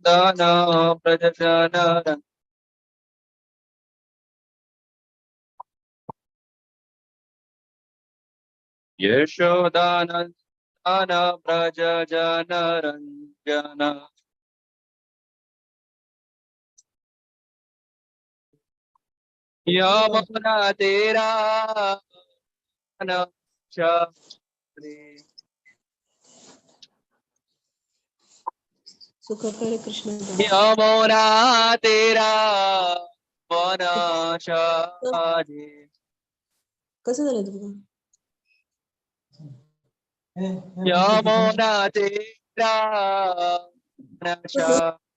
दाना प्रजनन यशोदानंदन प्रजनन यमुना तेरा सुख करे कृष्ण यमुना तेरा वनशाली कसं झालं तुमचं यमुना तेरा वनशाली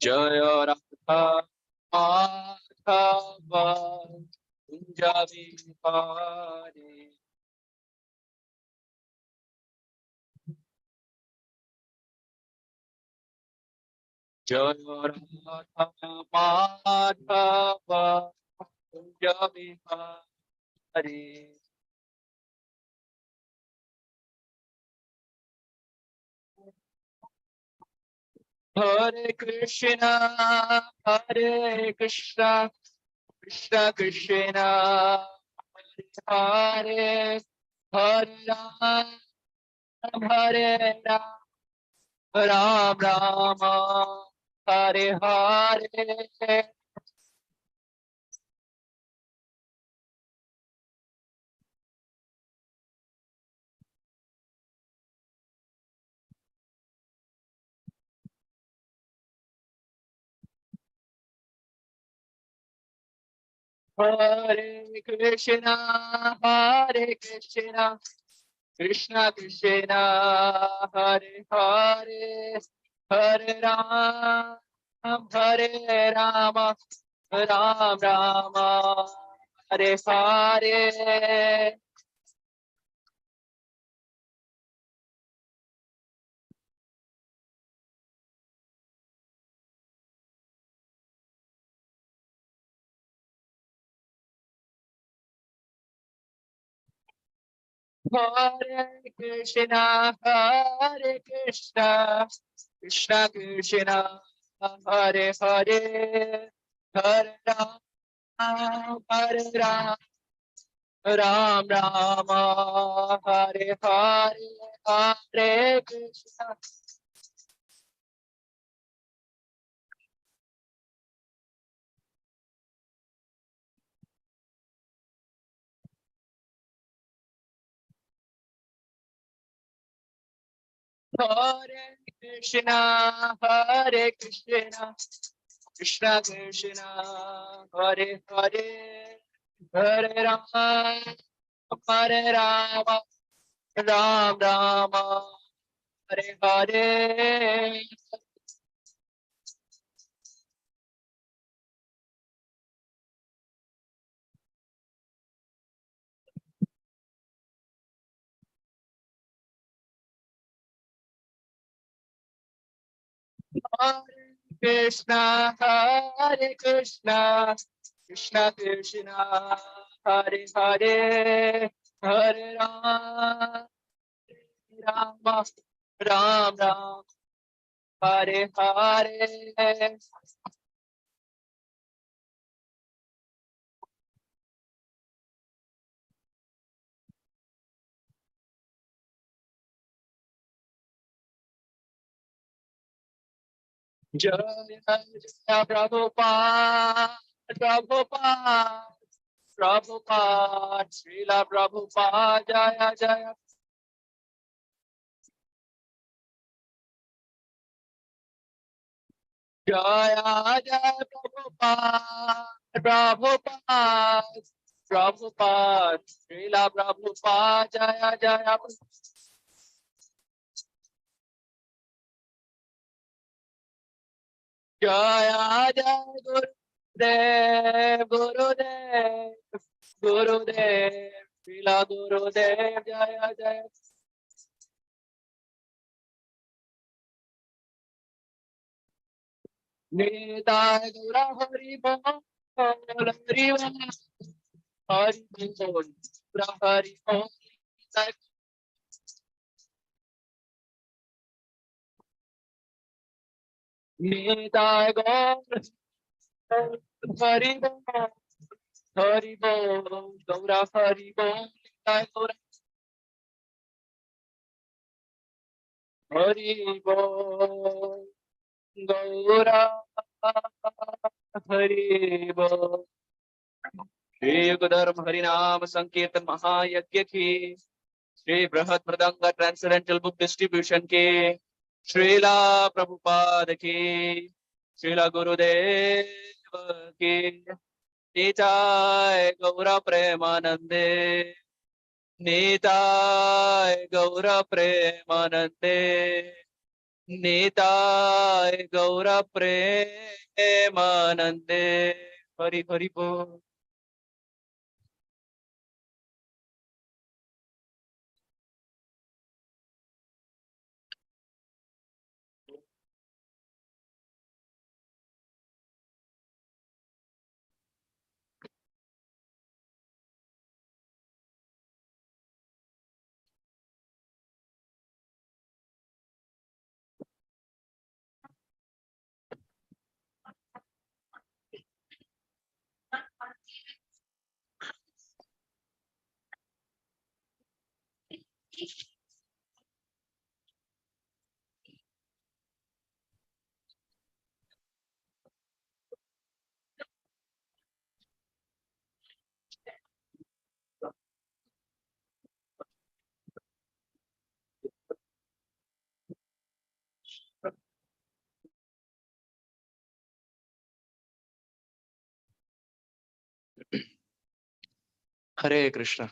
जय राधा माधव कुंज विहारी जय राधा माधव कुंज विहारी हरे कृष्णा कृष्ण कृष्ण हरे हरे हरे राम राम राम हरे हरे हरे कृष्णा कृष्ण कृष्ण हरे हरे हरे राम राम राम हरे हरे हरे कृष्णा कृष्ण कृष्ण हरे हरे हरे राम राम राम हरे हरे हरे कृष्णा हरे कृष्णा कृष्ण कृष्ण हरे हरे हरे राम राम राम हरे हरे हरे कृष्णा कृष्ण कृष्ण हरे हरे हरे राम राम राम हरे हरे जय जय प्रभुपाद श्रीला प्रभुपाद जय जय जय जय प्रभुपाद श्रीला प्रभुपाद जय जय जय जय गुरुदेव श्रीला गुरुदेव जय जय निताय गौर हरि बोल हरि बोल हरि बोल हरि बोल Nitai Gaur Hari Bol Hari Bol Gaura Hari Bol Nitai Gaur Hari Bol Gaura Hari Bol Shri Yugadharma Hari Nam Sankirtan Mahayagya ki Shri Brahat Mridanga Transcendental Book Distribution ki Srila Prabhupada ki Srila Gurudev ki Nitai Gaura Premanande Nitai Gaura Premanande Nitai Gaura Premanande Hari Hari Bol. Hare Krishna.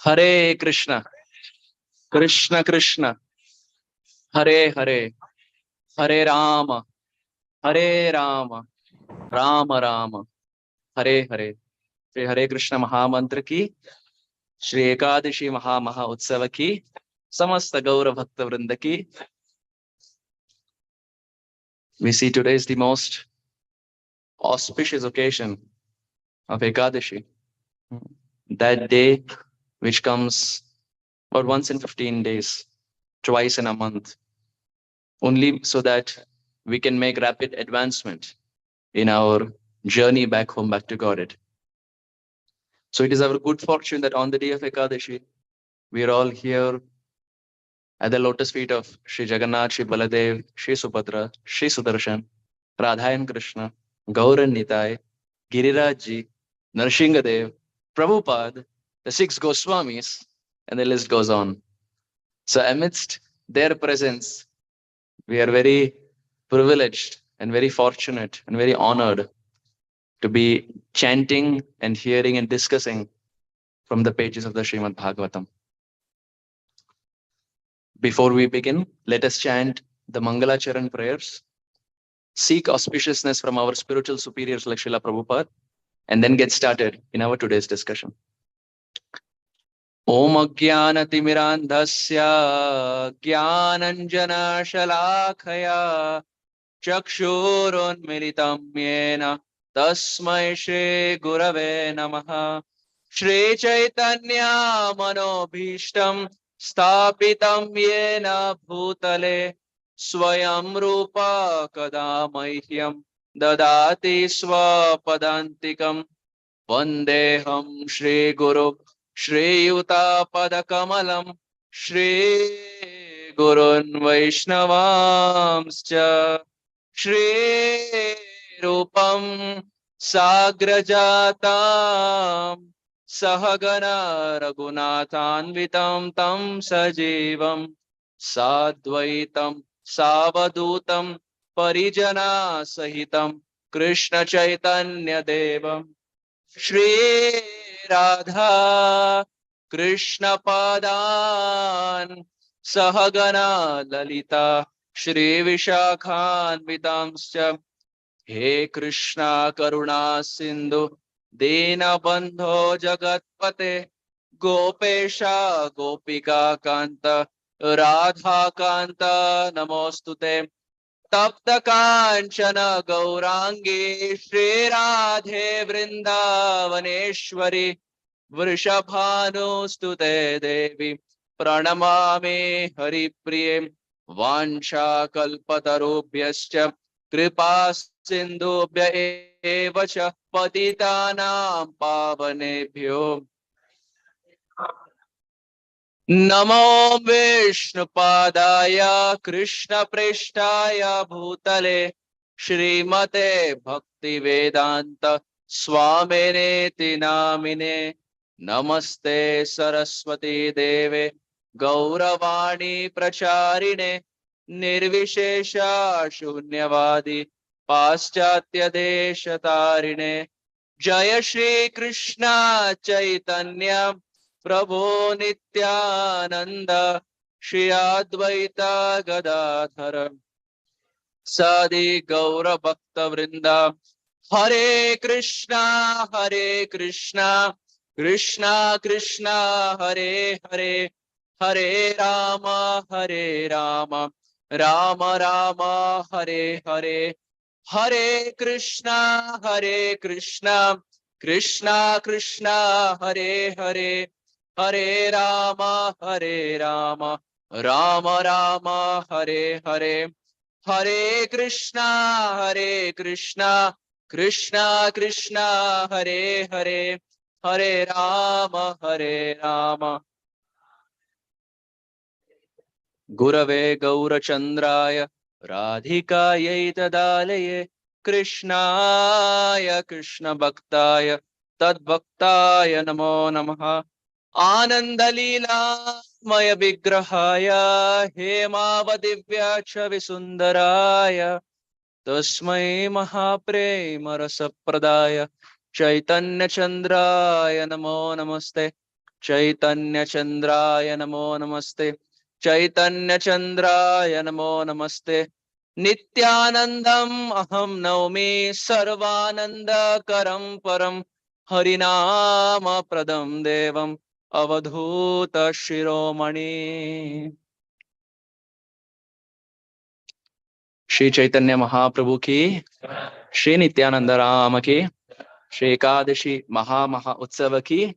Hare Krishna. Krishna Krishna. Hare Hare. Hare Rama. Hare Rama. Rama Rama. Hare Hare. Shri Hare Krishna Mahamantra ki, Shri Ekadashi Maha Utsava ki, Samasta Gaura Bhakta Vrinda ki. We see today is the most auspicious occasion of Ekadashi. That day which comes about once in 15 days, twice in a month, only so that we can make rapid advancement in our journey back home, back to Godhead. So it is our good fortune that on the day of Ekadashi, we are all here at the lotus feet of Sri Jagannath, Sri Baladev, Sri Subhadra, Sri Sudarshan, Radha and Krishna, Gaur and Nitai, Giriraj Ji, Narsinghadev, Prabhupada, the six Goswamis, and the list goes on. So amidst their presence, we are very privileged and very fortunate and very honored to be chanting and hearing and discussing from the pages of the Srimad Bhagavatam. Before we begin, let us chant the Mangalacharan prayers, seek auspiciousness from our spiritual superiors like Srila Prabhupada, and then get started in our today's discussion. Om Ajnanatimirandhasya Jnananjana Shalakaya Chakshurunmilitam Yena Tasmai Shri Gurave Namaha Shri Chaitanya Manobhishtam Sthapitam Yena Bhutale Swayam Rupa Kada Mahyam Dadati Swapadantikam Vandeham Shri Guru Shri Yuta Padakamalam Shri Gurun Vaishnavamscha Shri Rupam Sagrajatam Sahagana Raghunathanvitam Tam Sajivam Sadvaitam Savadutam Parijana Sahitam Krishna Chaitanya Devam Shri Radha Krishna Padan Sahagana Lalita Shri Vishakhan Vidamscha He Krishna Karuna Sindhu Dina Bandho Jagatpate Gopesha Gopika Kanta Radha Kanta Namostute Tapta Kanchana Gaurangi Shri Radhe Vrindavaneshwari Vrishabhanu Stute Devi Pranamami Hari Priye Vansha kalpatarubhyascha kripa sindhubhya eva cha patitanam pavanebhyo Namo Vishnupadaya Krishna Preshtaya Bhutale Shrimate Bhakti Vedanta Swamineti Namine Namaste Saraswati Deve Gauravani Pracharine Nirvishesha Shunyavadi Paschatya Deshatarine Jaya Shri Krishna Chaitanya Prabhu Nityananda Shri Advaita Gadadhara Sadi Gaura Bhakta Vrinda Hare Krishna Krishna Krishna Hare Hare Hare Rama Rama Rama Hare Hare Hare Krishna Krishna Krishna Hare Hare Hare Rama Rama Rama Hare Hare Hare Krishna Krishna Krishna Hare Hare Hare Rama Gurave Gaurachandraya Radhikayai Tadalaye Krishnaya Krishna Bhaktaya Tadbhaktaya Namo Namaha Anandalila Maya Vigrahaya Hemavadivya Chavisundaraya Tasmai Mahaprema Rasapradaya Chaitanya Chandraya Namo Namaste Chaitanya Chandraya Namo Namaste Chaitanya Chandraya Namo Namaste Nityanandam Aham Naumi Sarvananda Karam Param Harinama Pradam Devam Avadhuta Shiromani Shri Chaitanya Mahaprabhu ki Shri Nityananda Rama ki Shri Ekadashi Maha Utsava ki.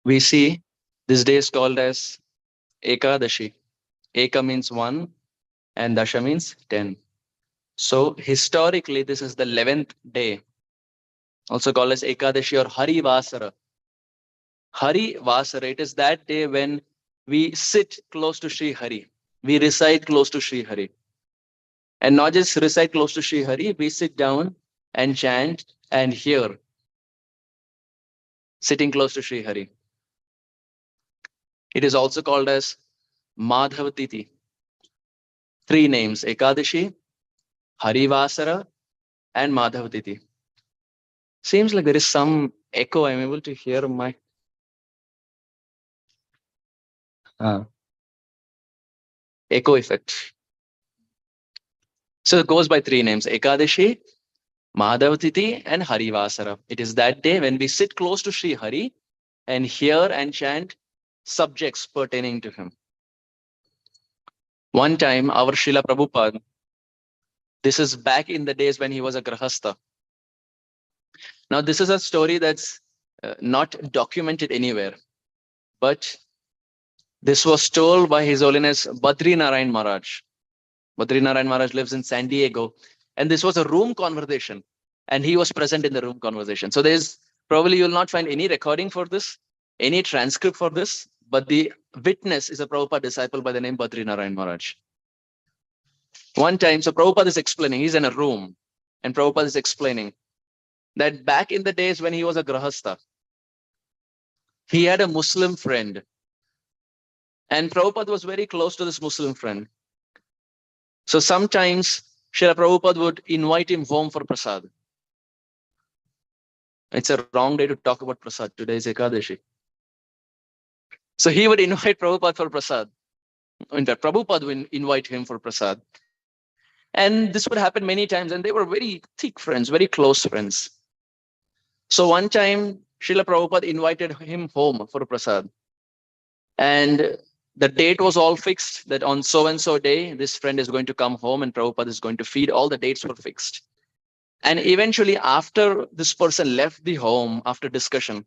We see this day is called as Ekadashi. Eka means one and Dasha means 10. So historically, this is the 11th day, also called as Ekadashi or Hari Vasara. Hari Vasara, it is that day when we sit close to Sri Hari. We recite close to Sri Hari. And not just recite close to Sri Hari, we sit down and chant and hear, sitting close to Sri Hari. It is also called as Madhavatiti. 3 names, Ekadashi, Harivasara, and Madhavatiti. Seems like there is some echo. I'm able to hear my echo effect. So it goes by 3 names, Ekadashi, Madhavatiti, and Harivasara. It is that day when we sit close to Sri Hari and hear and chant subjects pertaining to him. One time, our Srila Prabhupada, this is back in the days when he was a Grahastha. Now, this is a story that's not documented anywhere, but this was told by His Holiness Badri Narayan Maharaj. Badri Narayan Maharaj lives in San Diego, and this was a room conversation, and he was present in the room conversation. So there's probably you'll not find any recording for this, any transcript for this, but the witness is a Prabhupada disciple by the name Badri Narayan Maharaj. One time, so Prabhupada is explaining, he's in a room, and Prabhupada is explaining that back in the days when he was a Grahastha, he had a Muslim friend. And Prabhupada was very close to this Muslim friend. So sometimes Srila Prabhupada would invite him home for prasad. It's a wrong day to talk about prasad. Today is Ekadashi. So he would invite Prabhupada for prasad. In fact, Prabhupada would invite him for prasad. And this would happen many times. And they were very thick friends, very close friends. So one time, Srila Prabhupada invited him home for prasad. And the date was all fixed that on so-and-so day, this friend is going to come home and Prabhupada is going to feed. All the dates were fixed. And eventually, after this person left the home, after discussion,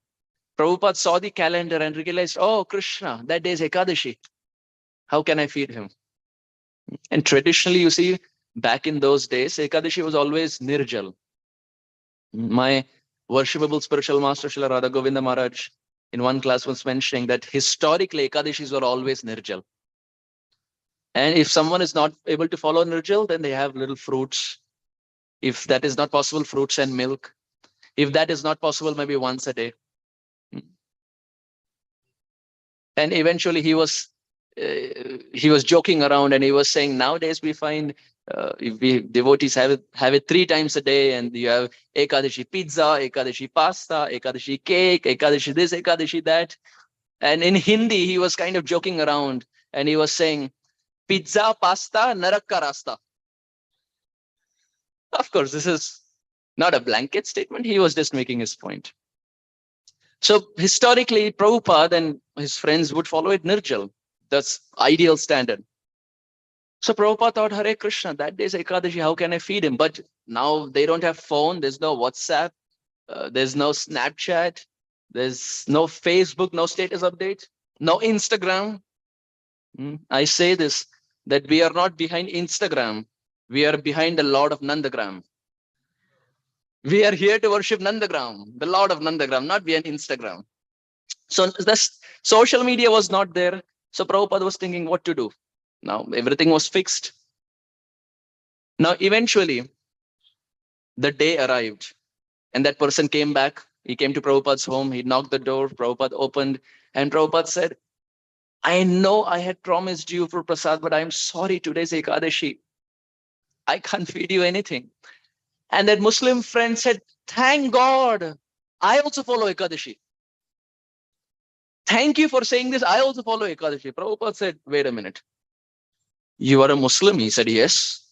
Prabhupada saw the calendar and realized, oh, Krishna, that day is Ekadashi. How can I feed him? And traditionally, you see, back in those days, Ekadashi was always Nirjal. My worshipable spiritual master, Srila Radha Govinda Maharaj, in one class was mentioning that historically, Ekadashis were always Nirjal. And if someone is not able to follow Nirjal, then they have little fruits. If that is not possible, fruits and milk. If that is not possible, maybe once a day. And eventually he was joking around and he was saying, nowadays we find if we devotees have it 3 times a day, and you have Ekadashi pizza, Ekadashi pasta, Ekadashi cake, Ekadashi this, Ekadashi that. And in Hindi, he was kind of joking around and he was saying, pizza, pasta, narak ka rasta. Of course, this is not a blanket statement. He was just making his point. So historically, Prabhupada and his friends would follow it Nirjal. That's ideal standard. So Prabhupada thought, Hare Krishna, that day is Ekadashi, how can I feed him? But now they don't have phone, there's no WhatsApp, there's no Snapchat, there's no Facebook, no status update, no Instagram. I say this, that we are not behind Instagram, we are behind the Lord of Nandagram. We are here to worship Nandagram, the Lord of Nandagram, not behind Instagram. So this social media was not there. So Prabhupada was thinking what to do. Now everything was fixed. Now eventually the day arrived and that person came back. He came to Prabhupada's home. He knocked the door. Prabhupada opened and Prabhupada said, I know I had promised you for prasad, but I'm sorry, today's Ekadashi. I can't feed you anything. And that Muslim friend said, thank God, I also follow Ekadashi. Thank you for saying this. I also follow Ekadashi. Prabhupada said, wait a minute. You are a Muslim? He said, yes.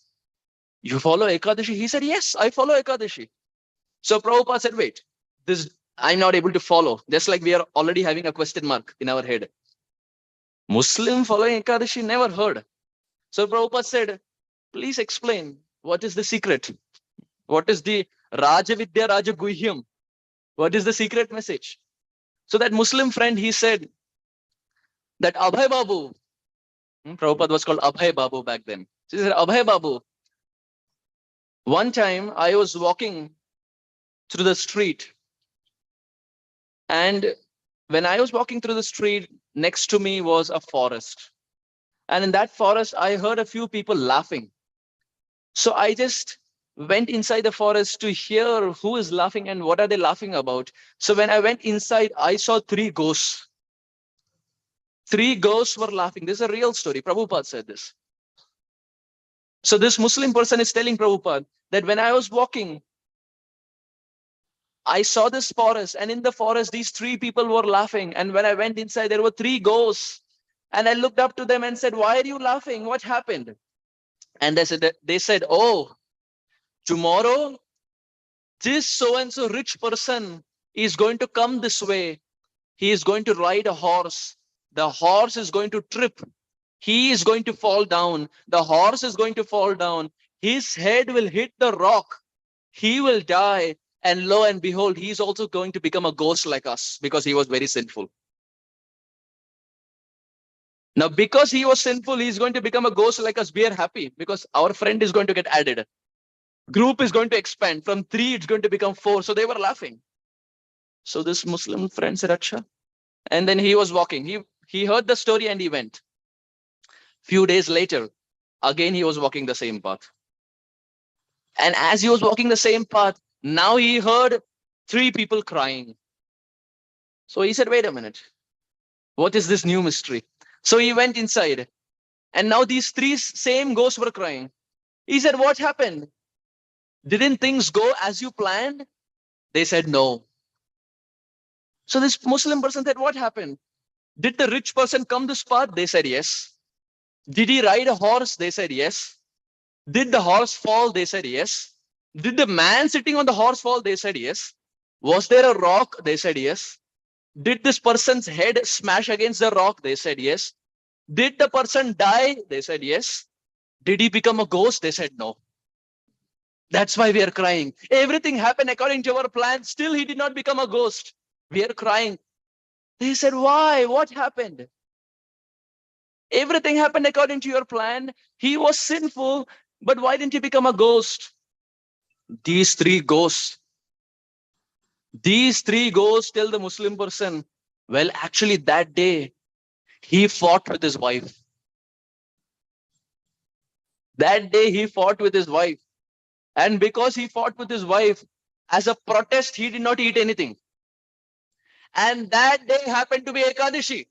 You follow Ekadashi? He said, yes, I follow Ekadashi. So Prabhupada said, wait, this I'm not able to follow. Just like we are already having a question mark in our head. Muslim following Ekadashi, never heard. So Prabhupada said, please explain, what is the secret? What is the Rajavidya Rajaguhyam? What is the secret message? So that Muslim friend, he said that Abhay Babu, Prabhupada was called Abhay Babu back then. So he said, Abhay Babu, one time I was walking through the street, and when I was walking through the street, next to me was a forest. And in that forest, I heard a few people laughing. So I just went inside the forest to hear who is laughing and what are they laughing about. So when I went inside, I saw 3 ghosts. 3 ghosts were laughing. This is a real story. Prabhupada said this. So this Muslim person is telling Prabhupada that when I was walking, I saw this forest, and in the forest, these 3 people were laughing. And when I went inside, there were 3 ghosts. And I looked up to them and said, why are you laughing? What happened? And they said, oh, tomorrow, this so-and-so rich person is going to come this way. He is going to ride a horse. The horse is going to trip. He is going to fall down. The horse is going to fall down. His head will hit the rock. He will die. And lo and behold, he's also going to become a ghost like us because he was very sinful. Now, because he was sinful, he's going to become a ghost like us. We are happy because our friend is going to get added. Group is going to expand. From 3, it's going to become 4. So they were laughing. So this Muslim friend said, Acha. And then he was walking. He heard the story and he went. Few days later, again, he was walking the same path. And as he was walking the same path, now he heard 3 people crying. So he said, wait a minute. What is this new mystery? So he went inside. And now these 3 same ghosts were crying. He said, what happened? Didn't things go as you planned? They said, no. So this Muslim person said, what happened? Did the rich person come this path? They said, yes. Did he ride a horse? They said, yes. Did the horse fall? They said, yes. Did the man sitting on the horse fall? They said, yes. Was there a rock? They said, yes. Did this person's head smash against the rock? They said, yes. Did the person die? They said, yes. Did he become a ghost? They said, no. That's why we are crying. Everything happened according to our plan. Still, he did not become a ghost. We are crying. They said, why? What happened? Everything happened according to your plan. He was sinful, but why didn't he become a ghost? These three ghosts tell the Muslim person, well, actually, that day he fought with his wife. That day he fought with his wife. And because he fought with his wife, as a protest, he did not eat anything. And that day happened to be Ekadashi.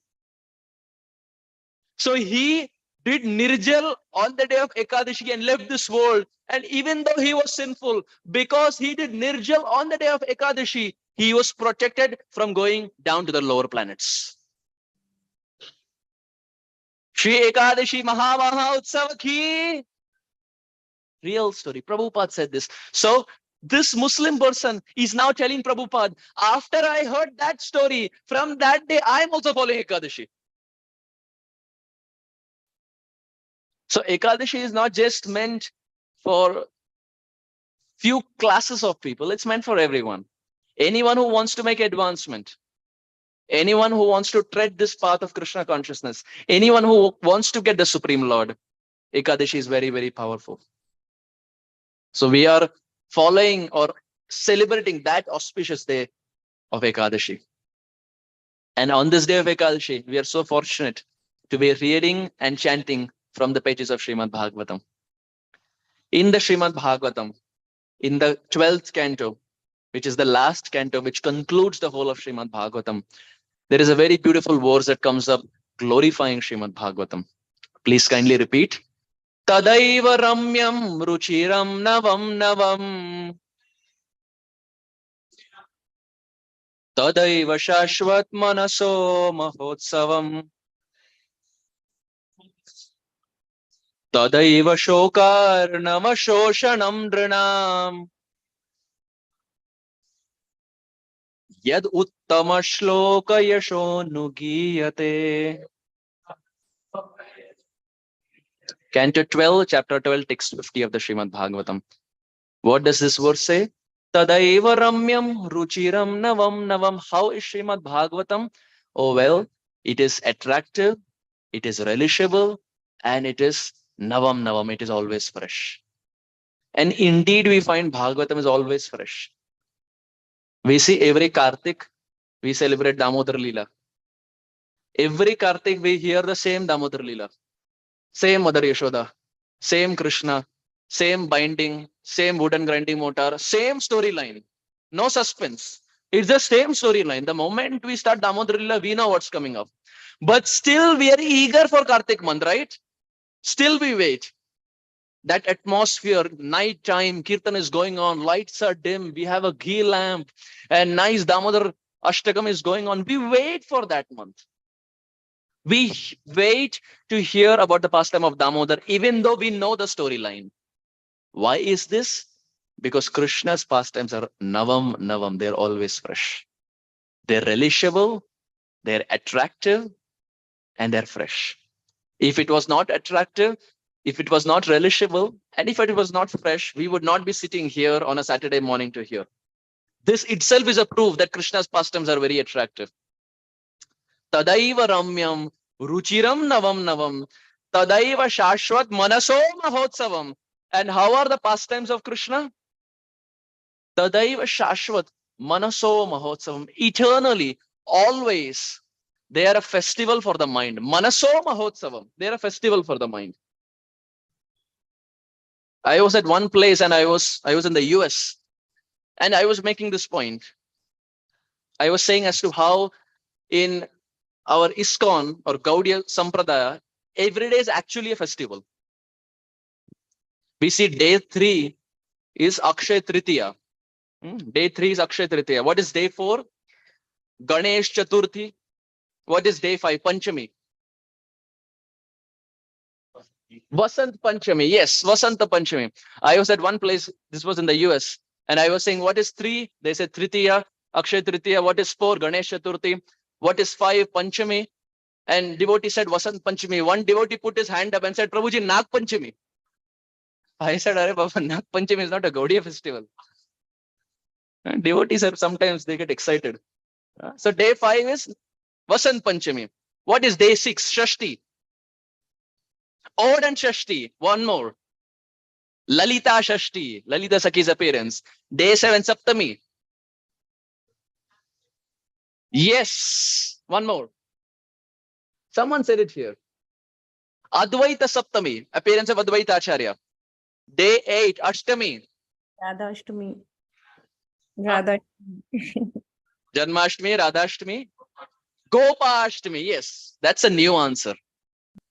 So he did Nirjal on the day of Ekadashi and left this world. And even though he was sinful, because he did Nirjal on the day of Ekadashi, he was protected from going down to the lower planets. Shri Ekadashi Mahamaha Utsav ki real story. Prabhupada said this. So this Muslim person is now telling Prabhupada, after I heard that story, from that day, I'm also following Ekadashi. So Ekadashi is not just meant for few classes of people. It's meant for everyone. Anyone who wants to make advancement, anyone who wants to tread this path of Krishna consciousness, anyone who wants to get the Supreme Lord, Ekadashi is very, very powerful. So we are following or celebrating that auspicious day of Ekadashi. And on this day of Ekadashi, we are so fortunate to be reading and chanting from the pages of Srimad Bhagavatam. In the Srimad Bhagavatam, in the 12th canto, which is the last canto, which concludes the whole of Srimad Bhagavatam, there is a very beautiful verse that comes up glorifying Srimad Bhagavatam. Please kindly repeat. Tadaiva ramyam ruchiram navam navam. Tadaiva shashvat manaso mahotsavam. Tadaiva shokarnama shoshanam drinam. Yad uttama shloka yasho nugiyate. Canto 12, chapter 12, text 50 of the Srimad Bhagavatam. What does this verse say? Tadaiva ramyam ruchiram navam navam. How is Srimad Bhagavatam? Oh, well, it is attractive, it is relishable, and it is navam navam. It is always fresh. And indeed, we find Bhagavatam is always fresh. We see every Kartik, we celebrate Damodar Leela. Every Kartik, we hear the same Damodar Leela. Same Mother Yashoda, same Krishna, same binding, same wooden grinding motor, same storyline. No suspense. It's the same storyline. The moment we start Damodar Leela, we know what's coming up. But still, we are eager for Kartik month, right? Still, we wait. That atmosphere, night time, Kirtan is going on, lights are dim, we have a ghee lamp, and nice Damodar Ashtakam is going on. We wait for that month. We wait to hear about the pastime of Damodar, even though we know the storyline. Why is this? Because Krishna's pastimes are navam navam. They're always fresh. They're relishable, they're attractive, and they're fresh. If it was not attractive, if it was not relishable, and if it was not fresh, we would not be sitting here on a Saturday morning to hear. This itself is a proof that Krishna's pastimes are very attractive. Tadaiva ramyam ruchiram navam navam. Tadaiva shashvat manaso mahotsavam. And how are the pastimes of Krishna? Tadaiva shashvat manaso mahotsavam. Eternally, always, they are a festival for the mind. Manaso mahotsavam. They are a festival for the mind. I was at one place and I was in the US and I was making this point. I was saying as to how in our ISKCON or Gaudiya Sampradaya, every day is actually a festival. We see day 3 is Akshay Tritiya. Day 3 is Akshay Tritiya. What is day 4? Ganesh Chaturthi. What is day 5? Panchami. Vasant Panchami. Yes, Vasanta Panchami. I was at one place, this was in the US, and I was saying, what is 3? They said Tritiya, Akshay Tritiya. What is 4? Ganesh Chaturthi. What is 5? Panchami. And devotee said Vasant Panchami. One devotee put his hand up and said, Prabhuji, Nag Panchami. I said, Are Baba, Nag Panchami is not a Gaudiya festival. And devotees are sometimes they get excited. So day 5 is Vasant Panchami. What is day 6? Shashti. Odd and Shashti. One more. Lalita Shashti. Lalita Sakhi's appearance. Day 7 Saptami. Yes. One more. Someone said it here. Advaita Saptami. Appearance of Advaita Acharya. Day 8 Ashtami. Radha Ashtami. Radha. Janmashtami, Radhashtami, Gopashtami. Yes, that's a new answer.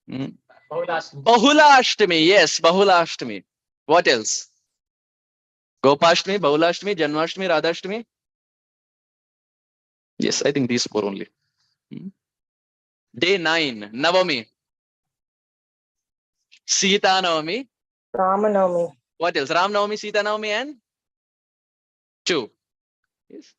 Hmm. Bahulashtami. Yes, Bahulashtami. What else? Gopashtami, Bahulashtami, Janmashtami, Radhashtami. Yes, I think these four only. Hmm. Day 9, Navami. Sita Navami. Ramanavami. What else? Ram Navami, Sita Navami, and 2. Yes.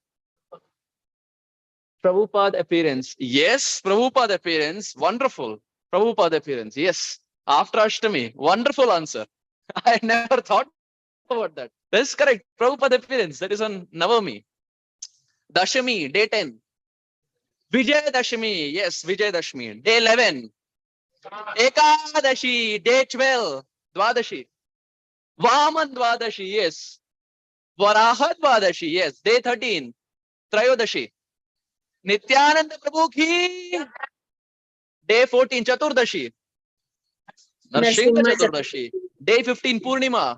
Prabhupada appearance. Yes, Prabhupada appearance. Wonderful. Prabhupada appearance. Yes. After Ashtami. Wonderful answer. I never thought about that. That's correct. Prabhupada appearance. That is on Navami. Dashami, day 10. Vijay Dashami. Yes, Vijay Dashami. Day 11. Ekadashi, day 12. Dwadashi. Vaman Dwadashi. Yes. Varaha Dwadashi. Yes. Day 13. Trayodashi. Nityananda Prabhu ki. Day 14. Chaturdashi. Narsimha Chaturdashi. Day 15. Purnima.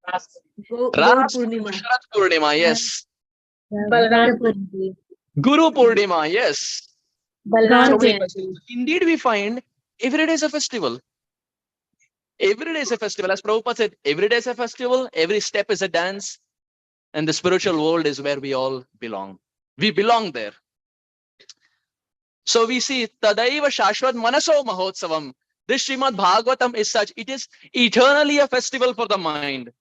Ras Sharat Purnima. Yes. Guru Purnima. Yes. So indeed, we find every day is a festival. Every day is a festival. As Prabhupada said, every day is a festival, every step is a dance, and the spiritual world is where we all belong. We belong there. So we see Tadaiva Shashvat Manaso Mahotsavam. This Srimad Bhagavatam is such, it is eternally a festival for the mind.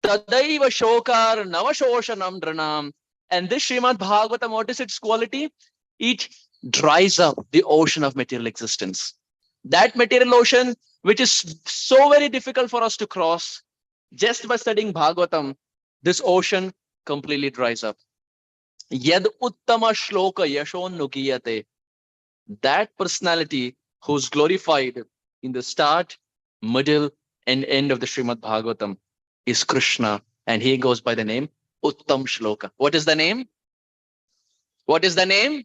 Tadaiva Shokar Navashoshanam Dranam. And this Srimad Bhagavatam, what is its quality? It dries up the ocean of material existence. That material ocean, which is so very difficult for us to cross, just by studying Bhagavatam, this ocean completely dries up. Yad uttama shloka yashon nukiyate. That personality who's glorified in the start, middle, and end of the Srimad Bhagavatam is Krishna, and he goes by the name Uttam Shloka. What is the name? What is the name?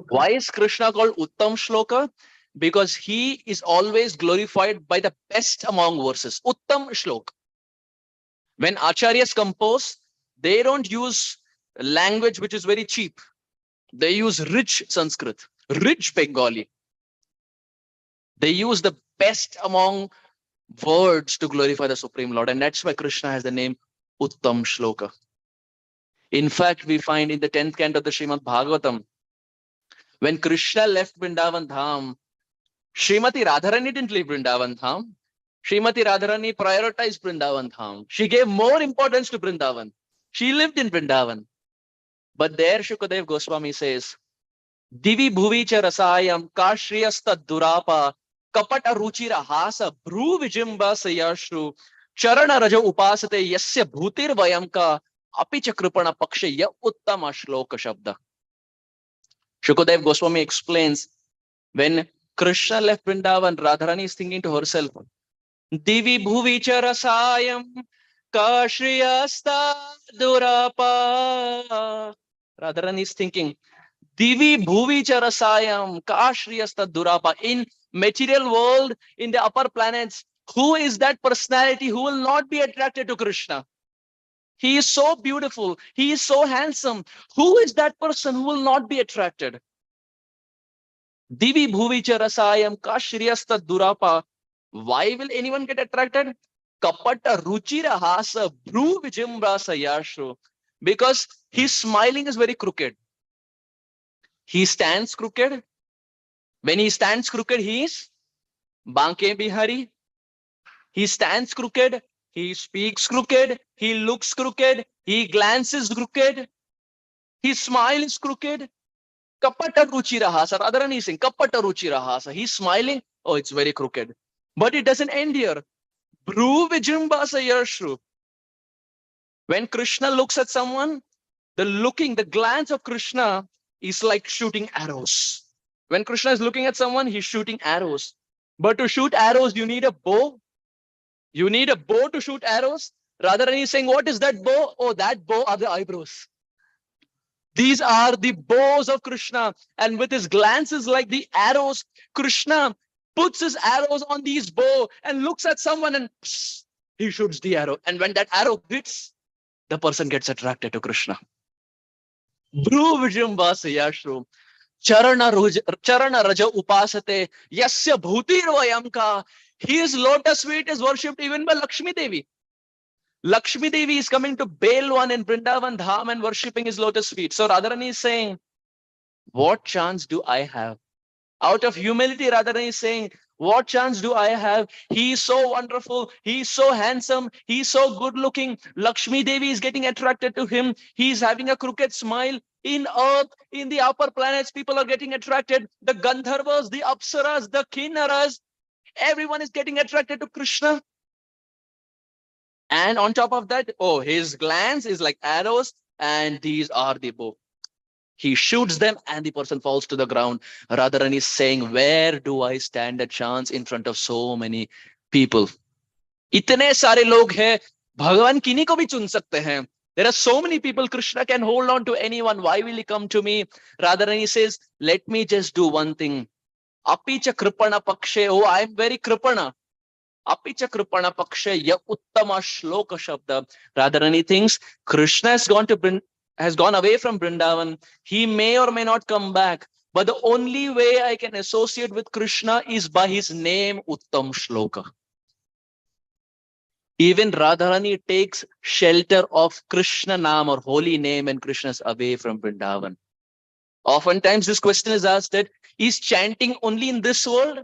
Why is Krishna called Uttam Shloka? Because he is always glorified by the best among verses. Uttam Shloka. When Acharyas compose, they don't use language which is very cheap. They use rich Sanskrit, rich Bengali. They use the best among words to glorify the Supreme Lord. And that's why Krishna has the name Uttam Shloka. In fact, we find in the 10th canto of the Srimad Bhagavatam, when Krishna left Vrindavan Dham, Srimati Radharani didn't leave Vrindavan Dham. Srimati Radharani prioritized Vrindavan Dham. She gave more importance to Vrindavan. She lived in Vrindavan. But there Shukadev Goswami says, Divi Bhuvicha Rasayam Kashriyasta Durapa Kapata Ruchira Hasa Bru Vijimba Sayashru Charana Raja Upasate Yasya Bhutir Vayamka Apicha Kripana Pakshaya Uttama Shloka Shabda. Shukadev Goswami explains, when Krishna left Vrindavan, Radharani is thinking to herself, Divi Bhuvicha Rasayam Kashriyasta Durapa. Radharani is thinking, Divi Bhuvicha Rasayam Kashriyasta Durapa. In material world, in the upper planets, who is that personality who will not be attracted to Krishna? He is so beautiful. He is so handsome. Who is that person who will not be attracted? Divi Bhuvicha Rasayam Kashriyasta Durapa. Why will anyone get attracted? Kapata Ruchira Hasa Bru Vijimbrasa Yashru. Because his smiling is very crooked. He stands crooked. When he stands crooked, he is Banke Bihari. He stands crooked. He speaks crooked. He looks crooked. He glances crooked. His smile is crooked. Kapata Ruchira Hasa. Radharani is saying Kapata Ruchira Hasa. He's smiling. Oh, it's very crooked. But it doesn't end here. Bru Vijimbasa Yashru. When Krishna looks at someone, the glance of Krishna is like shooting arrows. When Krishna is looking at someone, he's shooting arrows. But to shoot arrows, you need a bow. You need a bow to shoot arrows. Rather than he's saying, what is that bow? Oh, that bow are the eyebrows. These are the bows of Krishna. And with his glances like the arrows, Krishna puts his arrows on these bow and looks at someone and pss, he shoots the arrow. And when that arrow hits, the person gets attracted to Krishna. Bhru vijam vasayashru. Charana raja upasate. Yasya bhutirvayamka. His lotus feet is worshipped even by Lakshmi Devi. Lakshmi Devi is coming to Belwan in Vrindavan Dham and worshipping his lotus feet. So Radharani is saying, what chance do I have? Out of humility, Radharani is saying, what chance do I have? He is so wonderful. He is so handsome. He is so good looking. Lakshmi Devi is getting attracted to him. He is having a crooked smile. In earth, in the upper planets, people are getting attracted. The Gandharvas, the Apsaras, the Kinnaras, everyone is getting attracted to Krishna. And on top of that, oh, his glance is like arrows, and these are the bow. He shoots them and the person falls to the ground. Radharani is saying, where do I stand a chance in front of so many people? Itne sare log hai, Bhagavan kini ko bhi chun sakte hain. There are so many people. Krishna can hold on to anyone. Why will he come to me? Radharani says, let me just do one thing. Apicha kripana pakshe. Oh, I am very kripana. Apicha kripana pakshe ya uttama shloka shabda. Radharani thinks Krishna has gone away from Vrindavan. He may or may not come back. But the only way I can associate with Krishna is by his name, Uttam Shloka. Even Radharani takes shelter of Krishna Naam or holy name when Krishna is away from Vrindavan. Oftentimes this question is asked that, is chanting only in this world?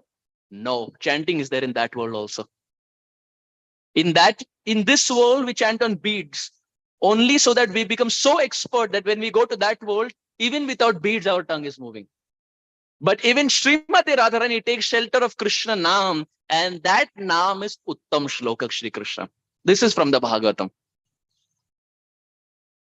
No, chanting is there in that world also. In this world, we chant on beads only so that we become so expert that when we go to that world, even without beads, our tongue is moving. But even Srimati Radharani takes shelter of Krishna Naam, and that Naam is Uttam Shloka Shri Krishna. This is from the Bhagavatam.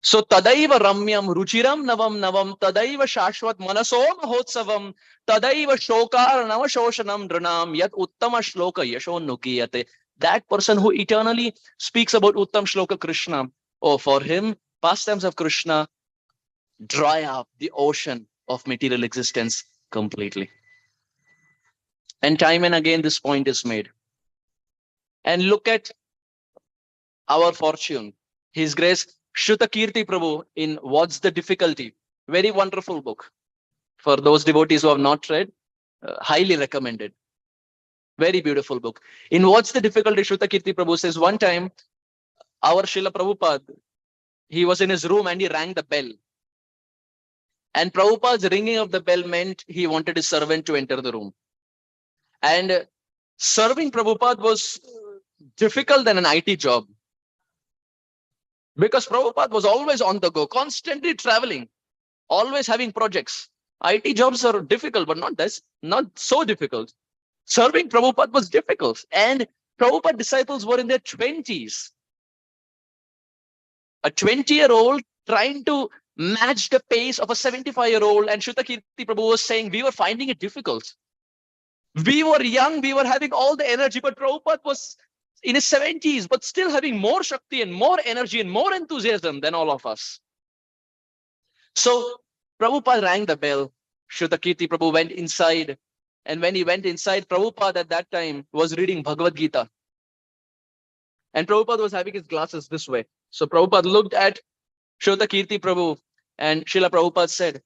So Tadaiva Ramyam Ruchiram Navam Tadaiva Shashvat Manaso Mahotsavam Tadaiva Shokar Navashoshanam Dranam Yat Uttama Shloka Yashon Nukiyate. That person who eternally speaks about Uttam Shloka Krishna, oh, for him, pastimes of Krishna dry up the ocean of material existence completely. And time and again, this point is made. And look at our fortune. His Grace Shruta Kirti Prabhu in What's the Difficulty? Very wonderful book. For those devotees who have not read, highly recommended. Very beautiful book. In What's the Difficulty, Shruta Kirti Prabhu says, one time, our Srila Prabhupada, he was in his room and he rang the bell. And Prabhupada's ringing of the bell meant he wanted his servant to enter the room. And serving Prabhupada was difficult than an IT job. Because Prabhupada was always on the go, constantly traveling, always having projects. IT jobs are difficult, but not so difficult. Serving Prabhupada was difficult. And Prabhupada disciples were in their 20s. A 20-year-old trying to match the pace of a 75-year-old. And Shruta Kirti Prabhu was saying, we were finding it difficult. We were young, we were having all the energy, but Prabhupada was in his 70s, but still having more Shakti and more energy and more enthusiasm than all of us. So Prabhupada rang the bell. Shruta Kirti Prabhu went inside. And when he went inside, Prabhupada at that time was reading Bhagavad Gita. And Prabhupada was having his glasses this way. So Prabhupada looked at Shruta Kirti Prabhu and Srila Prabhupada said,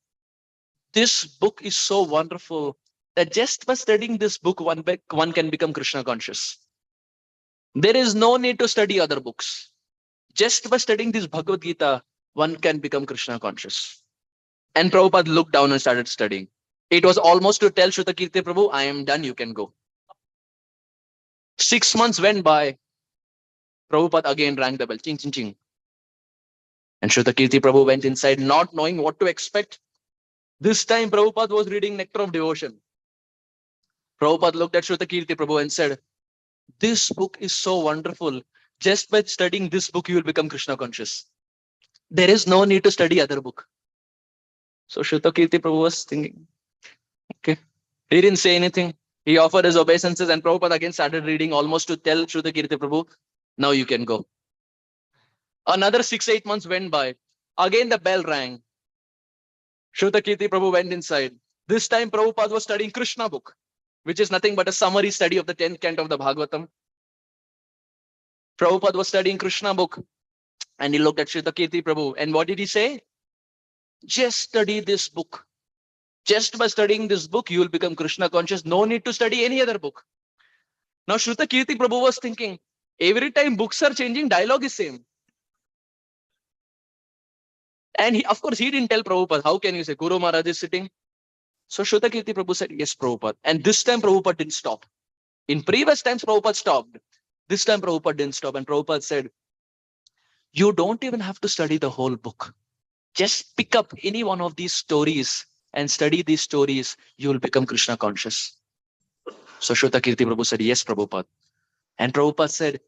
this book is so wonderful that just by studying this book, one can become Krishna conscious. There is no need to study other books. Just by studying this Bhagavad Gita, one can become Krishna conscious. And Prabhupada looked down and started studying. It was almost to tell Shruta Kirti Prabhu, I am done, you can go. 6 months went by. Prabhupada again rang the bell, ching, ching, ching. And Shruta Kirti Prabhu went inside not knowing what to expect. This time Prabhupada was reading Nectar of Devotion. Prabhupada looked at Shruta Kirti Prabhu and said, this book is so wonderful. just by studying this book, you will become Krishna conscious. There is no need to study other book. So Shrutakirti Prabhu was thinking, okay. He didn't say anything. He offered his obeisances, and Prabhupada again started reading, almost to tell Shrutakirti Prabhu, now you can go. Another 6-8 months went by. Again the bell rang. Shrutakirti Prabhu went inside. This time Prabhupada was studying Krishna book, which is nothing but a summary study of the 10th canto of the Bhagavatam. Prabhupada was studying Krishna book, and he looked at Shrutakirti Prabhu, and what did he say? Just study this book. Just by studying this book, you will become Krishna conscious. No need to study any other book. Now Shrutakirti Prabhu was thinking, every time books are changing, dialogue is same. And he, of course, he didn't tell Prabhupada. How can you say Guru Maharaj is sitting? So Shrutakirti Prabhu said, yes, Prabhupada. And this time Prabhupada didn't stop. In previous times, Prabhupada stopped. This time Prabhupada didn't stop. And Prabhupada said, you don't even have to study the whole book. Just pick up any one of these stories and study these stories. You will become Krishna conscious. So Shrutakirti Prabhu said, yes, Prabhupada. And Prabhupada said,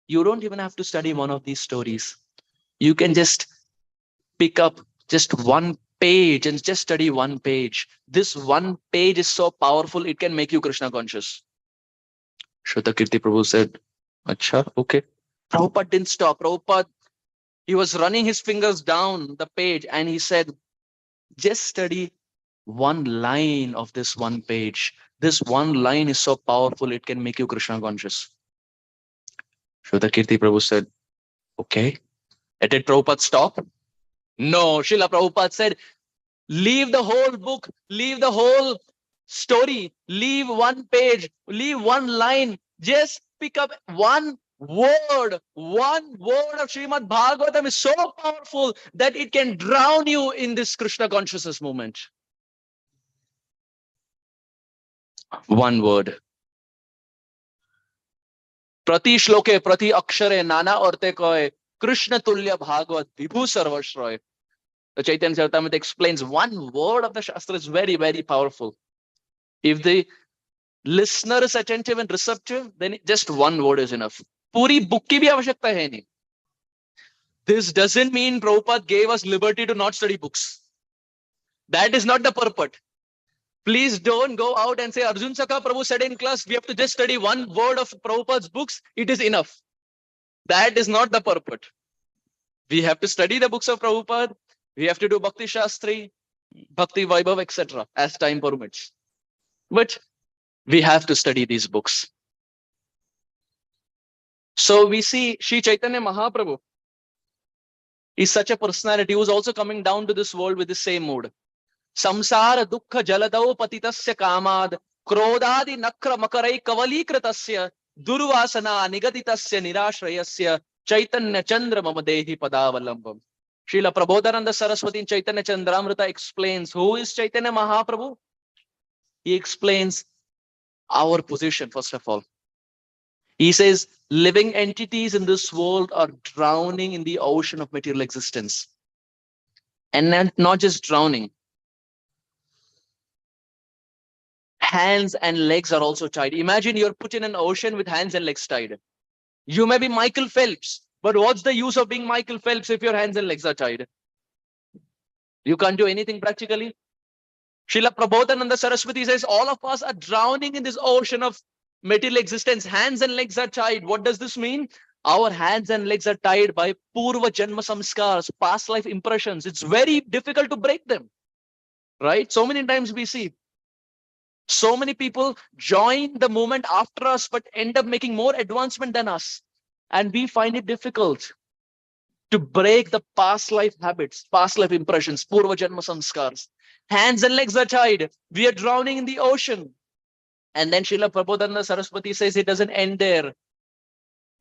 you don't even have to study one of these stories. You can just pick up just one page and just study one page. This one page is so powerful, it can make you Krishna conscious. Shrutakirti Prabhu said, Acha, okay. Prabhupada didn't stop. Prabhupada, he was running his fingers down the page and he said, just study one line of this one page. This one line is so powerful, it can make you Krishna conscious. Shrutakirti Prabhu said, okay. And did Prabhupada stop? No, Srila Prabhupada said, leave the whole book, leave the whole story, leave one page, leave one line. Just pick up one word. One word of Srimad Bhagavatam is so powerful that it can drown you in this Krishna consciousness moment. One word. Prati shloke, prati akshare, nana orte koe, Krishna tulya bhagavat, vibhu sarvashroy. The Chaitanya Charitamrita explains one word of the Shastra is very, very powerful. If the listener is attentive and receptive, then just one word is enough. Puri book ki bhi avashyakta hai nahi. This doesn't mean Prabhupada gave us liberty to not study books. That is not the purport. Please don't go out and say, Arjun Sakha Prabhu said in class, we have to just study one word of Prabhupada's books. It is enough. That is not the purport. We have to study the books of Prabhupada. We have to do Bhakti Shastri, Bhakti Vaibhav, etc. as time permits. But we have to study these books. So we see Sri Chaitanya Mahaprabhu is such a personality who is also coming down to this world with the same mood. Samsara dukkha jaladau patitasya kamad krodadi nakra makarai kavalikritasya durvasana nigaditasya nirashrayasya Chaitanya Chandra mamadehi padavalambam. Srila Prabodhananda Saraswati in Chaitanya Chandramrita explains who is Chaitanya Mahaprabhu. He explains our position first of all. He says living entities in this world are drowning in the ocean of material existence. And not just drowning. Hands and legs are also tied. Imagine you're put in an ocean with hands and legs tied. You may be Michael Phelps, but what's the use of being Michael Phelps if your hands and legs are tied? You can't do anything practically. Srila Prabodhananda Saraswati says all of us are drowning in this ocean of material existence. Hands and legs are tied. What does this mean? Our hands and legs are tied by Purva Janma Samskars, past life impressions. It's very difficult to break them. Right? So many times we see so many people join the movement after us, but end up making more advancement than us. And we find it difficult to break the past life habits, past life impressions, Purva Janma Samskars. Hands and legs are tied. We are drowning in the ocean. And then Srila Prabodhananda Saraswati says it doesn't end there.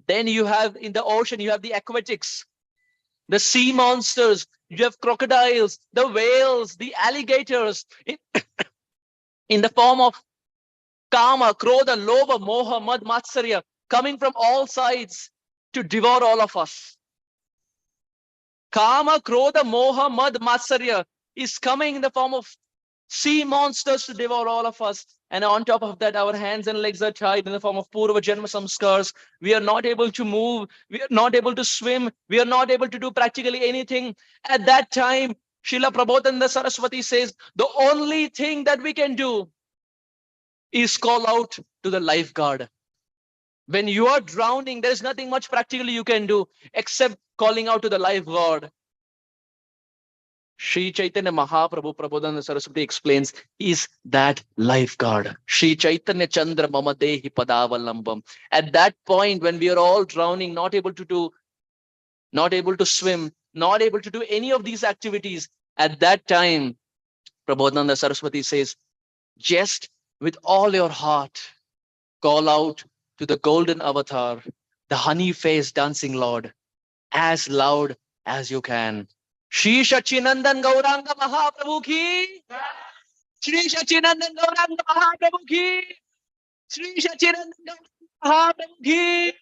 Then you have in the ocean, you have the aquatics, the sea monsters, you have crocodiles, the whales, the alligators in the form of Kama, Krodha, Lobha, Moha, Mad, Matsarya coming from all sides to devour all of us. Kama, Krodha, Moha, Mad, Matsarya is coming in the form of sea monsters to devour all of us. And on top of that, our hands and legs are tied in the form of Purva Janma Samskars. We are not able to move. We are not able to swim. We are not able to do practically anything. At that time, Srila Prabodhananda Saraswati says, the only thing that we can do is call out to the lifeguard. When you are drowning, there is nothing much practically you can do except calling out to the lifeguard. Sri Chaitanya Mahaprabhu Prabodhananda Saraswati explains, is that lifeguard. Sri Chaitanya Chandra Mama Dehi Padavalambam. At that point, when we are all drowning, not able to do, not able to swim, not able to do any of these activities, at that time, Prabodhananda Saraswati says, just with all your heart, call out to the golden avatar, the honey-faced dancing Lord, as loud as you can. Shri Sachinandan Gauranga Mahaprabhu ki, Shri Sachinandan Gauranga Mahaprabhu ki, Shri Sachinandan Gauranga Mahaprabhu ki.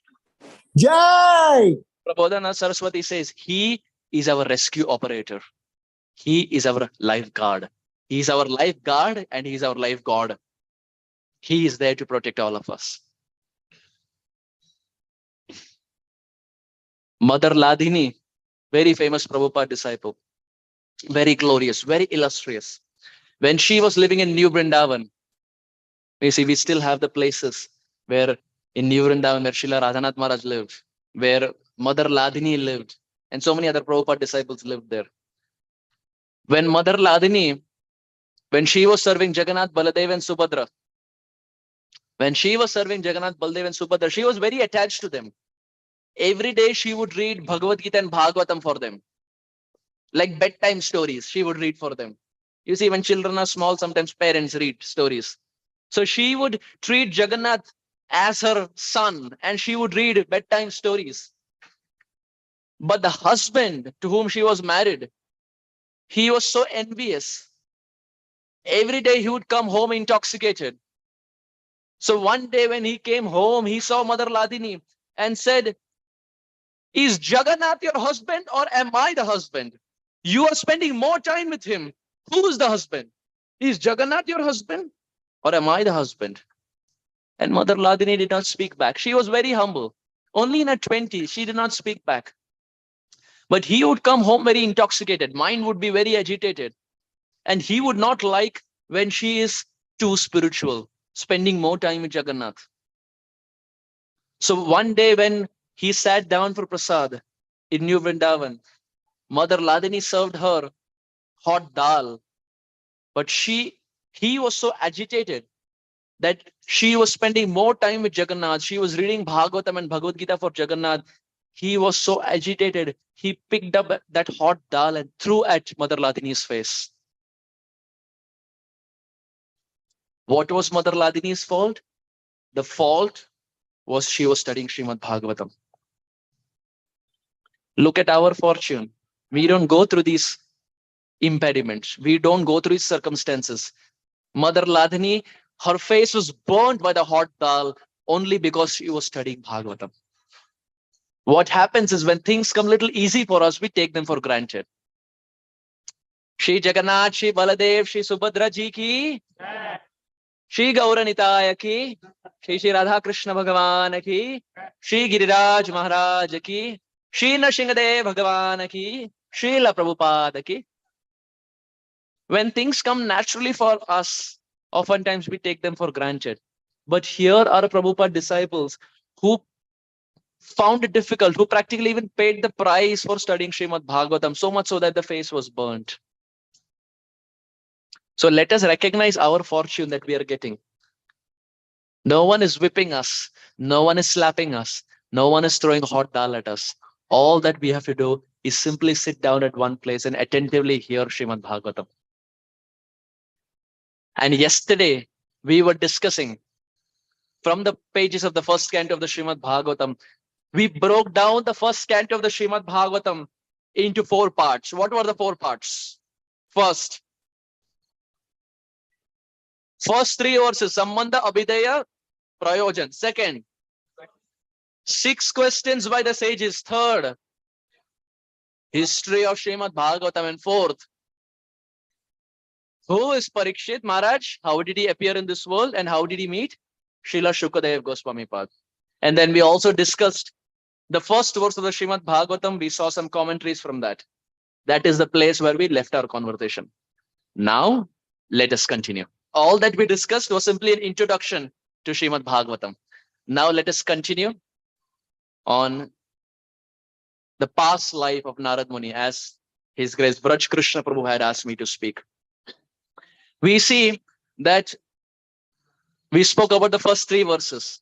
Jai! Prabodhana Saraswati says, he is our rescue operator. He is our lifeguard. He is our lifeguard and he is our life god. He is there to protect all of us. Mother Ladini, very famous Prabhupada disciple, very glorious, very illustrious. When she was living in New Vrindavan, you see, we still have the places where in New Vrindavan, where Srila Radhanath Maharaj lived, where Mother Ladini lived, and so many other Prabhupada disciples lived there. When Mother Ladini, when she was serving Jagannath, Baladev and Subhadra, when she was serving Jagannath, Baladev and Subhadra, she was very attached to them. Every day she would read Bhagavad Gita and Bhagavatam for them. Like bedtime stories, she would read for them. You see, when children are small, sometimes parents read stories. So she would treat Jagannath as her son and she would read bedtime stories. But the husband to whom she was married, he was so envious. Every day he would come home intoxicated. So one day when he came home, he saw Mother Ladini and said, is Jagannath your husband or am I the husband? You are spending more time with him. Who is the husband? Is Jagannath your husband or am I the husband? And Mother Ladini did not speak back. She was very humble. Only in her 20s, she did not speak back. But he would come home very intoxicated. Mind would be very agitated. And he would not like when she is too spiritual, spending more time with Jagannath. So one day when he sat down for prasad in New Vrindavan, Mother Ladini served her hot dal. But he was so agitated that she was spending more time with Jagannath. She was reading Bhagavatam and Bhagavad Gita for Jagannath. He was so agitated. He picked up that hot dal and threw at Mother Ladini's face. What was Mother Ladini's fault? The fault was she was studying Srimad Bhagavatam. Look at our fortune. We don't go through these impediments. We don't go through these circumstances. Mother Ladini, her face was burnt by the hot dal only because she was studying Bhagavatam. What happens is when things come a little easy for us, we take them for granted. Shri Jagannath, Shri Baladev, Shri Subhadra ji ki, Shri Gauranitaya ki, Shri Radha Krishna Bhagavan ki, Shri Giriraj Maharaj ki, Shri Nrsimhadev Bhagavan ki, Srila Prabhupada ki. When things come naturally for us, oftentimes we take them for granted. But here are Prabhupada disciples who found it difficult, who practically even paid the price for studying Srimad Bhagavatam, so much so that the face was burnt. So let us recognize our fortune that we are getting. No one is whipping us. No one is slapping us. No one is throwing hot dal at us. All that we have to do is simply sit down at one place and attentively hear Srimad Bhagavatam. And yesterday, we were discussing from the pages of the first canto of the Srimad Bhagavatam, we broke down the first canto of the Srimad Bhagavatam into 4 parts. What were the 4 parts? First 3 verses, Sambandha, Abhidheya, Prayojan. Second, 6 questions by the sages. Third, history of Srimad Bhagavatam. And fourth, Who is Parikshit Maharaj? How did he appear in this world and how did he meet? Srila Shukadev Goswami Pad. And then we also discussed the first verse of the Srimad Bhagavatam. We saw some commentaries from that. That is the place where we left our conversation. Now, let us continue. All that we discussed was simply an introduction to Srimad Bhagavatam. Now, let us continue on the past life of Narad Muni, as His Grace Braj Krishna Prabhu had asked me to speak. We see that we spoke about the first 3 verses.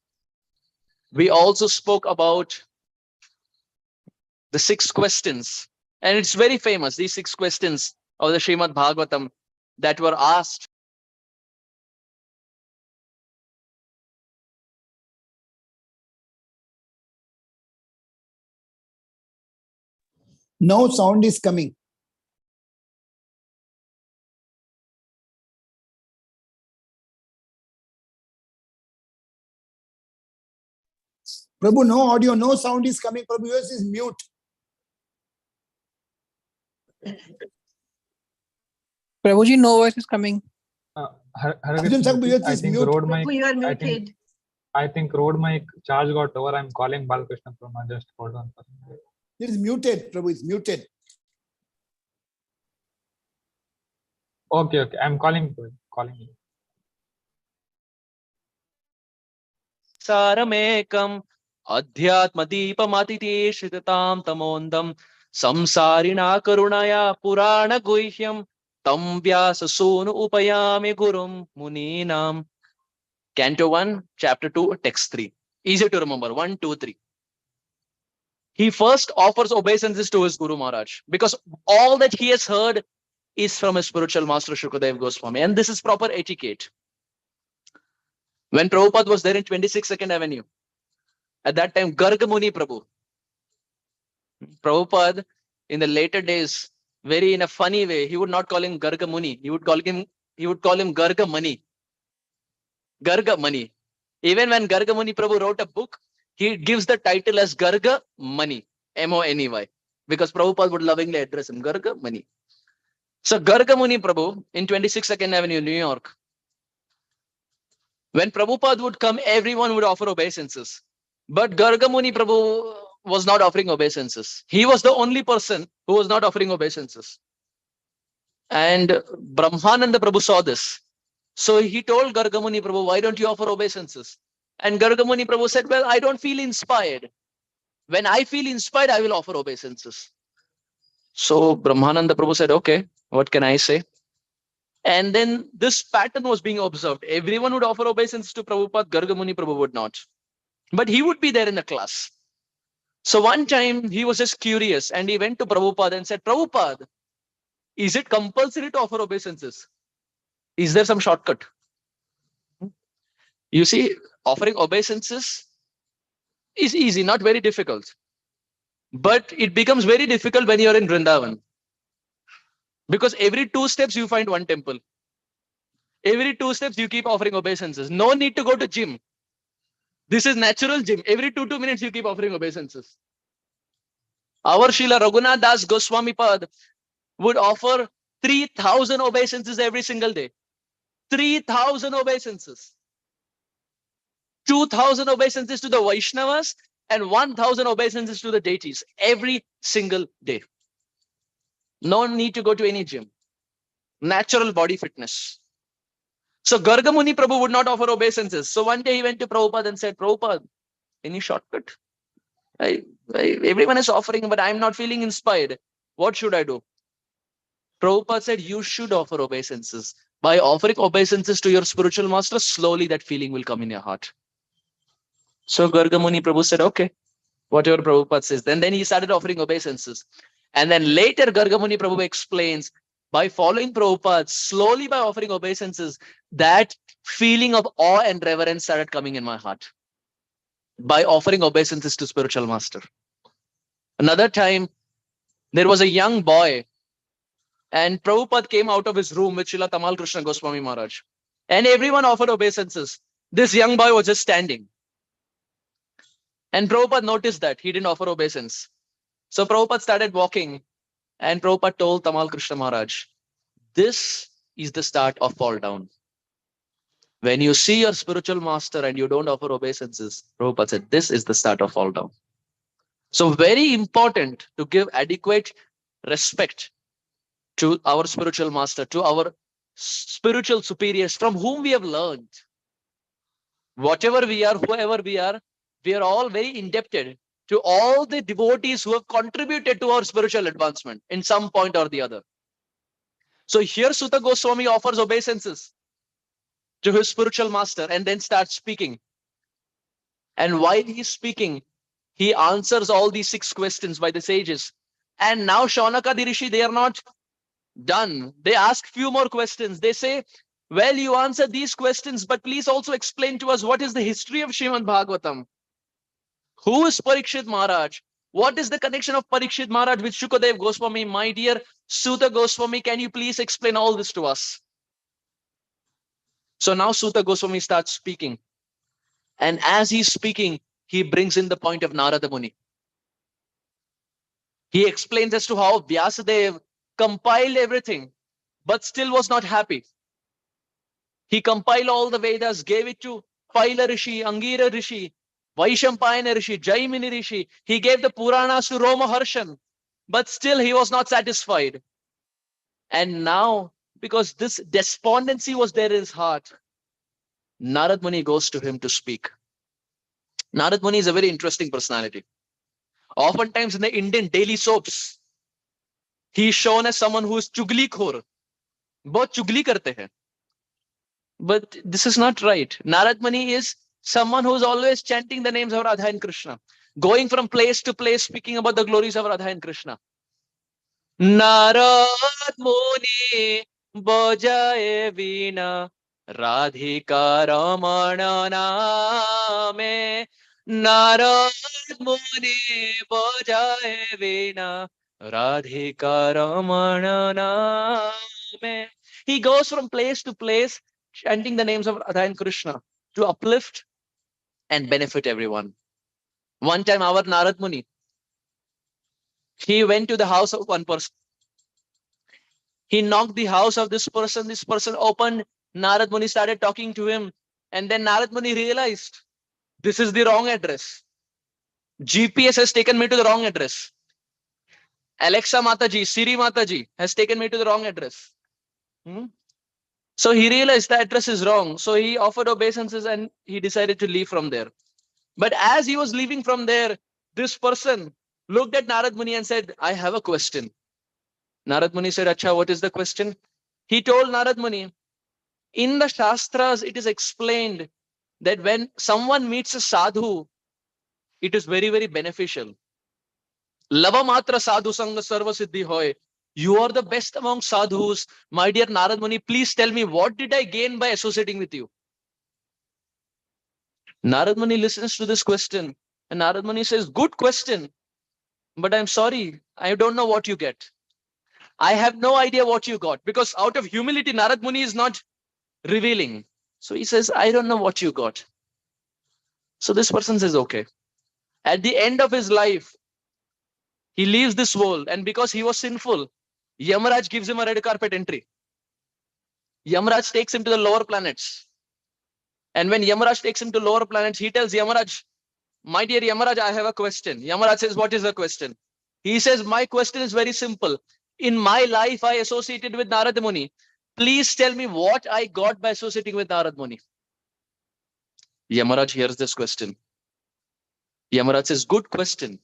We also spoke about the 6 questions. And it's very famous, these 6 questions of the Srimad Bhagavatam that were asked. No sound is coming. Prabhu, no audio, no sound is coming. Prabhu, yours is mute. Prabhuji, no voice is coming. Arjun, Sakha, yours I is think mute. road mic. Prabhu, you are I think muted. I think road mic charge got over. I'm calling Balakrishna from just hold on. It is muted. Prabhu, it's muted. Okay, okay. I'm calling you. Saramekam Adhyatma Deepamatitishritatam Tamondam Samsarina Karunaya Purana Guhyam Tam Vyasa Sonu Upayami Gurum Muninam. Canto 1, Chapter 2, Text 3. Easy to remember. 1, 2, 3. He first offers obeisances to his Guru Maharaj because all that he has heard is from his spiritual master Shukadev Goswami. And this is proper etiquette. When Prabhupada was there in 26 Second Avenue, at that time, Garga Muni Prabhu. Prabhupada, in the later days, very in a funny way, he would not call him Garga Muni. He would call him Garga Mani. Garga Mani. Even when Garga Muni Prabhu wrote a book, he gives the title as Garga Mani, Money, because Prabhupada would lovingly address him, Garga Mani. So Garga Muni Prabhu in 26 Second Avenue, New York. When Prabhupada would come, everyone would offer obeisances. But Garga Muni Prabhu was not offering obeisances. He was the only person who was not offering obeisances. And Brahmananda Prabhu saw this. So he told Garga Muni Prabhu, why don't you offer obeisances? And Garga Muni Prabhu said, well, I don't feel inspired. When I feel inspired, I will offer obeisances. So Brahmananda Prabhu said, okay, what can I say? And then this pattern was being observed. Everyone would offer obeisances to Prabhupada, Garga Muni Prabhu would not. But he would be there in the class. So one time he was just curious and he went to Prabhupada and said, Prabhupada, is it compulsory to offer obeisances? Is there some shortcut? You see, offering obeisances is easy, not very difficult. But it becomes very difficult when you're in Vrindavan. Because every 2 steps you find one temple. Every 2 steps you keep offering obeisances. No need to go to gym. This is natural gym. Every 2 minutes you keep offering obeisances. Our Srila Raghunath Das Goswami Pad would offer 3,000 obeisances every single day. 3,000 obeisances. 2,000 obeisances to the Vaishnavas and 1,000 obeisances to the deities every single day. No need to go to any gym. Natural body fitness. So Garga Muni Prabhu would not offer obeisances. So one day he went to Prabhupada and said, Prabhupada, any shortcut? Everyone is offering, but I'm not feeling inspired. What should I do? Prabhupada said, you should offer obeisances. By offering obeisances to your spiritual master, slowly that feeling will come in your heart. So Garga Muni Prabhu said, okay, whatever Prabhupada says. Then he started offering obeisances. And then later Garga Muni Prabhu explains, by following Prabhupada, slowly by offering obeisances, that feeling of awe and reverence started coming in my heart. By offering obeisances to spiritual master. Another time, there was a young boy and Prabhupada came out of his room with Srila Tamal Krishna Goswami Maharaj. And everyone offered obeisances. This young boy was just standing. And Prabhupada noticed that he didn't offer obeisance. So Prabhupada started walking and Prabhupada told Tamal Krishna Maharaj, this is the start of fall down. When you see your spiritual master and you don't offer obeisances, Prabhupada said, this is the start of fall down. So very important to give adequate respect to our spiritual master, to our spiritual superiors from whom we have learned. Whatever we are, whoever we are all very indebted to all the devotees who have contributed to our spiritual advancement in some point or the other. So here Sutta Goswami offers obeisances to his spiritual master and then starts speaking. And while he's speaking, he answers all these 6 questions by the sages. And now Shaunaka the Rishi, they are not done. They ask few more questions. They say, well, you answer these questions, but please also explain to us what is the history of Srimad Bhagavatam. Who is Parikshit Maharaj? What is the connection of Parikshit Maharaj with Shukadev Goswami? My dear Sutta Goswami, can you please explain all this to us? So now Sutta Goswami starts speaking. And as he's speaking, he brings in the point of Narada Muni. He explains as to how Vyasadeva compiled everything, but still was not happy. He compiled all the Vedas, gave it to Paila Rishi, Angira Rishi, Vaishampayana Rishi, Jaimini Rishi. He gave the Puranas to Roma Harshan, but still he was not satisfied. And now, because this despondency was there in his heart, Narad Muni goes to him to speak. Narad Muni is a very interesting personality. Oftentimes in the Indian daily soaps, he is shown as someone who is chugli khor. Bahut chugli karte hain. But this is not right. Narad Muni is someone who is always chanting the names of Radha and Krishna, going from place to place, speaking about the glories of Radha and Krishna. Narad Muni bajaye veena Radhika Ramana name. Narad Muni bajaye veena Radhika Ramana name. He goes from place to place chanting the names of Radha and Krishna to uplift and benefit everyone. One time our Narad Muni, he went to the house of one person. He knocked the house of this person. This person opened. Narad Muni started talking to him. And then Narad Muni realized, this is the wrong address. GPS has taken me to the wrong address. Alexa Mataji, Siri Mataji has taken me to the wrong address. So he realized the address is wrong. So he offered obeisances and he decided to leave from there. But as he was leaving from there, this person looked at Narad Muni and said, I have a question. Narad Muni said, Acha, what is the question? He told Narad Muni, in the Shastras, it is explained that when someone meets a sadhu, it is very, very beneficial. Lava matra sadhu sangha sarva siddhi hoy. You are the best among sadhus. My dear Narad Muni, please tell me, what did I gain by associating with you? Narad Muni listens to this question and Narad Muni says, good question, but I'm sorry, I don't know what you get. I have no idea what you got, because out of humility, Narad Muni is not revealing. So he says, I don't know what you got. So this person says, okay. At the end of his life, he leaves this world, and because he was sinful, Yamaraj gives him a red carpet entry. Yamaraj takes him to the lower planets. And when Yamaraj takes him to lower planets, he tells Yamaraj, my dear Yamaraj, I have a question. Yamaraj says, what is the question? He says, my question is very simple. In my life, I associated with Narada Muni. Please tell me what I got by associating with Narada Muni. Yamaraj hears this question. Yamaraj says, good question.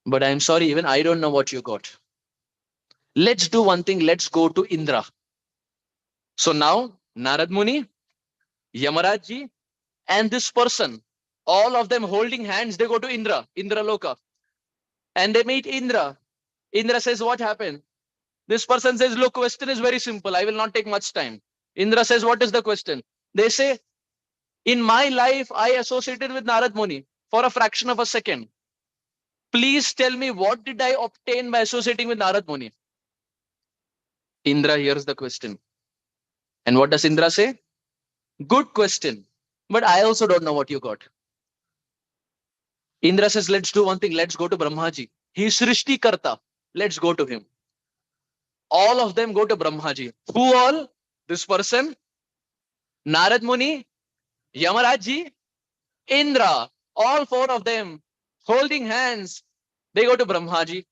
But I'm sorry, even I don't know what you got. Let's do one thing. Let's go to Indra. So now, Narad Muni, Yamaraj ji, and this person, all of them holding hands, they go to Indra, Indra Loka. And they meet Indra. Indra says, what happened? This person says, look, question is very simple. I will not take much time. Indra says, what is the question? They say, in my life, I associated with Narad Muni for a fraction of a second. Please tell me, what did I obtain by associating with Narad Muni? Indra hears the question. And what does Indra say? Good question. But I also don't know what you got. Indra says, let's do one thing. Let's go to Brahmaji. He is Srishti Karta. Let's go to him. all of them go to Brahmaji. Who all? This person, Narad Muni, Yamarajji, Indra, all four of them holding hands. They go to Brahmaji.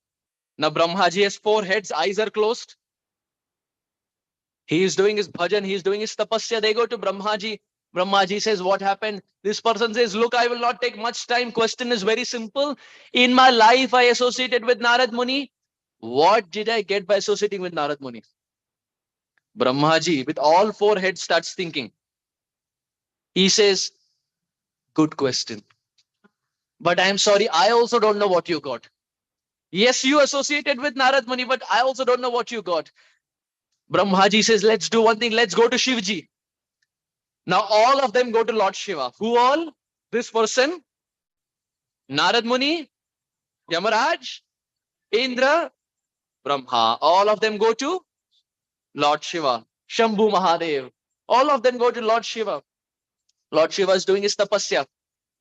Now Brahmaji has four heads, eyes are closed. He is doing his bhajan, he is doing his tapasya. They go to Brahmaji. Brahmaji says, what happened? This person says, look, I will not take much time. Question is very simple. In my life, I associated with Narad Muni. What did I get by associating with Narad Muni? Brahmaji, with all four heads, starts thinking. He says, good question. But I am sorry, I also don't know what you got. Yes, you associated with Narad Muni, but I also don't know what you got. Brahmaji says, let's do one thing. Let's go to Shivji. Now all of them go to Lord Shiva. Who all? This person, Narad Muni, Yamaraj, Indra, Brahma. All of them go to Lord Shiva. Shambhu Mahadev. All of them go to Lord Shiva. Lord Shiva is doing his tapasya.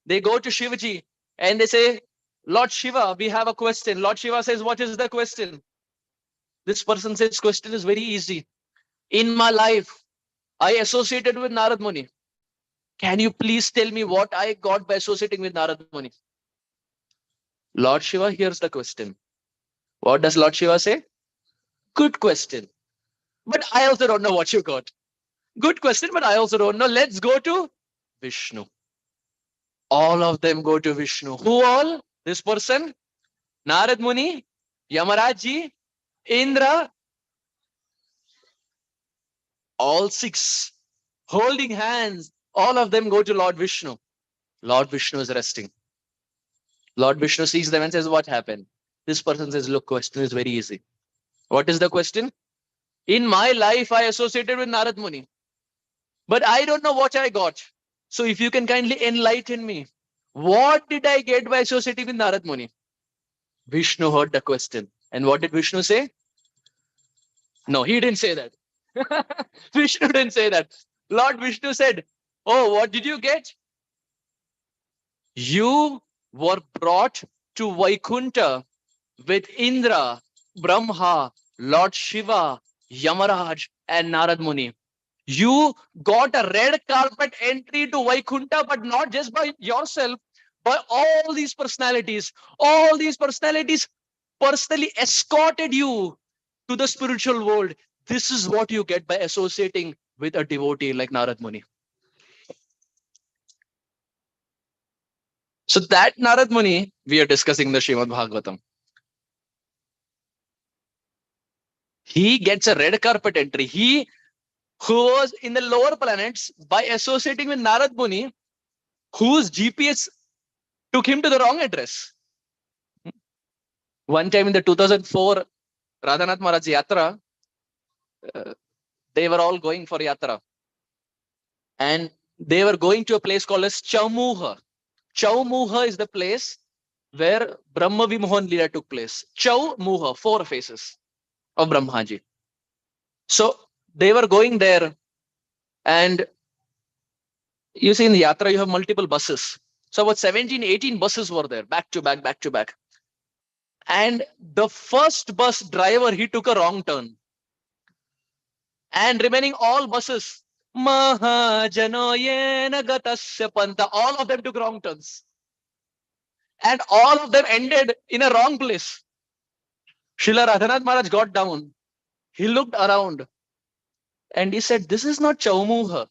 They go to Shivaji and they say, Lord Shiva, we have a question. Lord Shiva says, what is the question? This person says, question is very easy. In my life, I associated with Narad Muni. Can you please tell me what I got by associating with Narad Muni? Lord Shiva hears the question. What does Lord Shiva say? Good question. But I also don't know what you got. Good question, but I also don't know. Let's go to Vishnu. All of them go to Vishnu. Who all? This person, Narad Muni, Yamarajji, Indra, all six holding hands. All of them go to Lord Vishnu. Lord Vishnu is resting. Lord Vishnu sees them and says, what happened? This person says, look, question is very easy. What is the question? In my life, I associated with Narad Muni, but I don't know what I got. So if you can kindly enlighten me, what did I get by associating with Narad Muni? Vishnu heard the question. And what did Vishnu say? No, he didn't say that. Vishnu didn't say that. Lord Vishnu said, oh, what did you get? You were brought to Vaikunta with Indra, Brahma, Lord Shiva, Yamaraj, and Narad Muni. You got a red carpet entry to Vaikunta, but not just by yourself, by all these personalities. All these personalities personally escorted you to the spiritual world. This is what you get by associating with a devotee like Narad Muni. So that Narad Muni, we are discussing the Srimad Bhagavatam. He gets a red carpet entry. He who was in the lower planets, by associating with Narad Muni, whose GPS took him to the wrong address. One time in the 2004 Radhanath Maharaj Yatra, they were all going for Yatra. And they were going to a place called as Chaumuha. Chaumuha is the place where Brahma Vimohan Leela took place. Chaumuha, 4 faces of Brahmaji. So they were going there, and you see in the Yatra, you have multiple buses. So about 17, 18 buses were there, back to back, back to back. And the first bus driver, he took a wrong turn. And remaining all buses, Mahajanoyena Gatasya Panta, all of them took wrong turns. And all of them ended in a wrong place. Srila Radhanath Maharaj got down. He looked around and he said, this is not Chaumuha.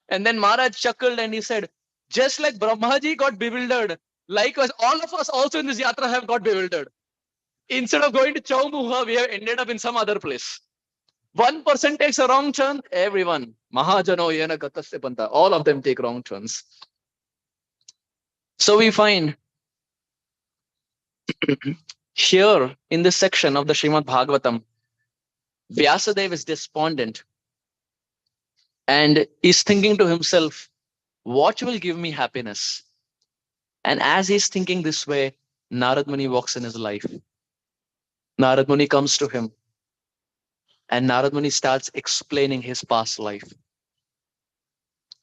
And then Maharaj chuckled and he said, just like Brahmaji got bewildered, likewise, all of us also in this yatra have got bewildered. Instead of going to Chaumuha, we have ended up in some other place. One person takes a wrong turn, everyone, Mahajano Yena Gatasya Panta, all of them take wrong turns. So we find here in this section of the Srimad Bhagavatam, Vyasadeva is despondent and is thinking to himself, what will give me happiness? And as he's thinking this way, Narad Muni walks in his life. Narad Muni comes to him and Narad Muni starts explaining his past life.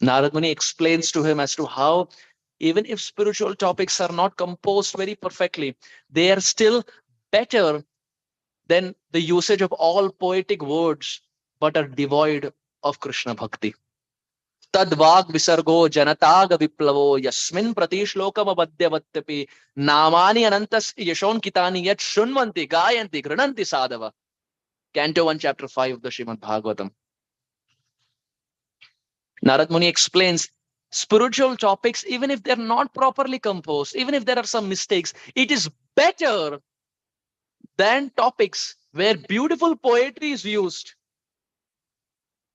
Narad Muni explains to him as to how, even if spiritual topics are not composed very perfectly, they are still better than the usage of all poetic words, but are devoid of Krishna bhakti. Tadvag visargo janataga viplavo yasmin pratishlokam abadyavatyapi namani anantas yashon kitani yat shunvanti gayanti grananti sadhava. Canto 1, chapter 5 of the Srimad Bhagavatam. Narad Muni explains spiritual topics, even if they're not properly composed, even if there are some mistakes, it is better than topics where beautiful poetry is used,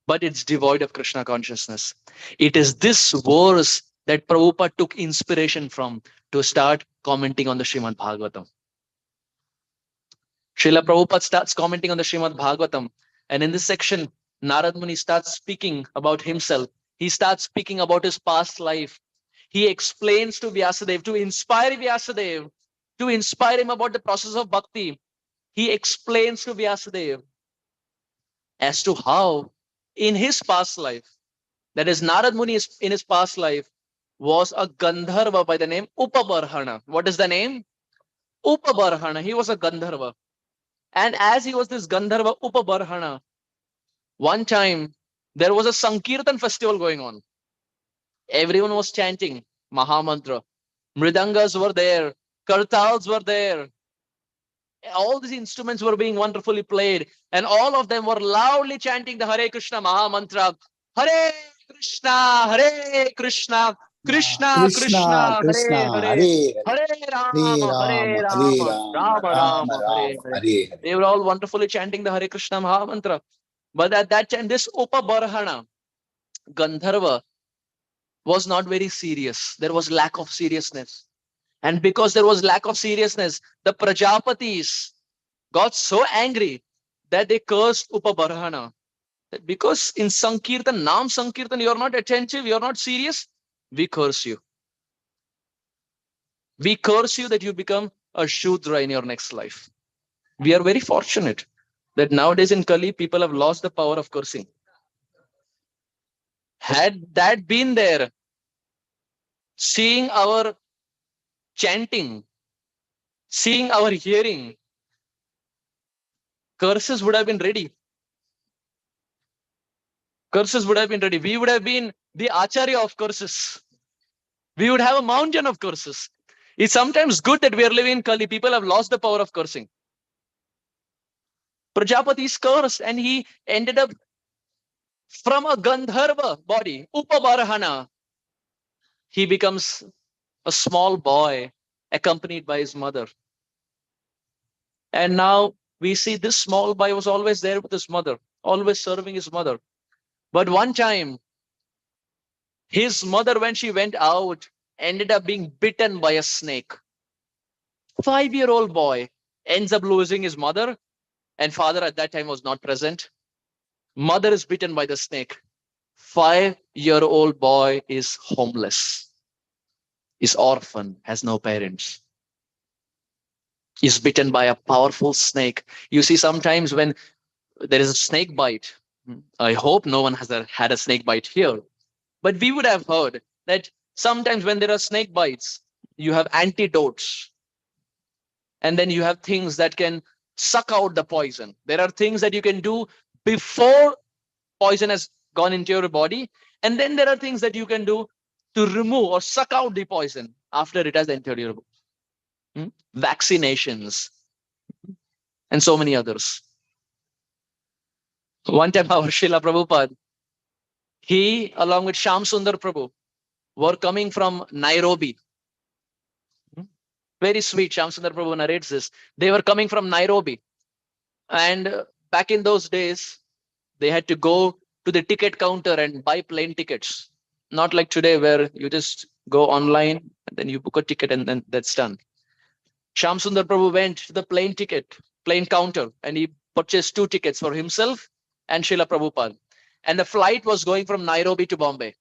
but it's devoid of Krishna consciousness. It is this verse that Prabhupada took inspiration from to start commenting on the Srimad Bhagavatam. Srila Prabhupada starts commenting on the Srimad Bhagavatam, and in this section, Narad Muni starts speaking about himself. He starts speaking about his past life. He explains to Vyasadeva, to inspire Vyasadeva, to inspire him about the process of bhakti. He explains to Vyasadeva as to how in his past life, that is Narad Muni in his past life, was a Gandharva by the name Upabarhana. What is the name? Upabarhana. He was a Gandharva. And as he was this Gandharva Upabarhana, one time there was a Sankirtan festival going on. Everyone was chanting Mahamantra. Mridangas were there. Kartals were there. All these instruments were being wonderfully played. And all of them were loudly chanting the Hare Krishna Mahamantra. Hare Krishna, Hare Krishna, Krishna Krishna, Hare Hare, Hare Rama, Hare Rama, Rama Rama, Hare Hare. Hare. They were all wonderfully chanting the Hare Krishna Mahamantra. But at that time, this Upabarhana, Gandharva, was not very serious. There was lack of seriousness. And because there was lack of seriousness, the Prajapatis got so angry that they cursed Upabarhana. Because in Sankirtan, Nam Sankirtan, you're not attentive, you're not serious, we curse you. We curse you that you become a Shudra in your next life. We are very fortunate that nowadays in Kali, people have lost the power of cursing. Had that been there, seeing our chanting, seeing our hearing, curses would have been ready. Curses would have been ready. We would have been the Acharya of curses. We would have a mountain of curses. It's sometimes good that we are living in Kali. People have lost the power of cursing. Prajapati is cursed and he ended up from a Gandharva body, Upabarhana. He becomes a small boy accompanied by his mother. And now we see this small boy was always there with his mother, always serving his mother. But one time, his mother, when she went out, ended up being bitten by a snake. 5-year-old boy ends up losing his mother, and father at that time was not present. Mother is bitten by the snake. 5-year-old boy is homeless, is orphan, has no parents, is bitten by a powerful snake. You see, sometimes when there is a snake bite, I hope no one has had a snake bite here, but we would have heard that sometimes when there are snake bites, you have antidotes. And then you have things that can suck out the poison. There are things that you can do before poison has gone into your body. And then there are things that you can do to remove or suck out the poison after it has entered your body. Vaccinations and so many others. One time our Srila Prabhupada, he along with Shyam Sundar Prabhu were coming from Nairobi. Very sweet, Shyam Sundar Prabhu narrates this. They were coming from Nairobi. And back in those days, they had to go to the ticket counter and buy plane tickets. Not like today where you just go online and then you book a ticket and then that's done. Shyam Sundar Prabhu went to the plane counter, and he purchased 2 tickets for himself and Srila Prabhupada. And the flight was going from Nairobi to Bombay.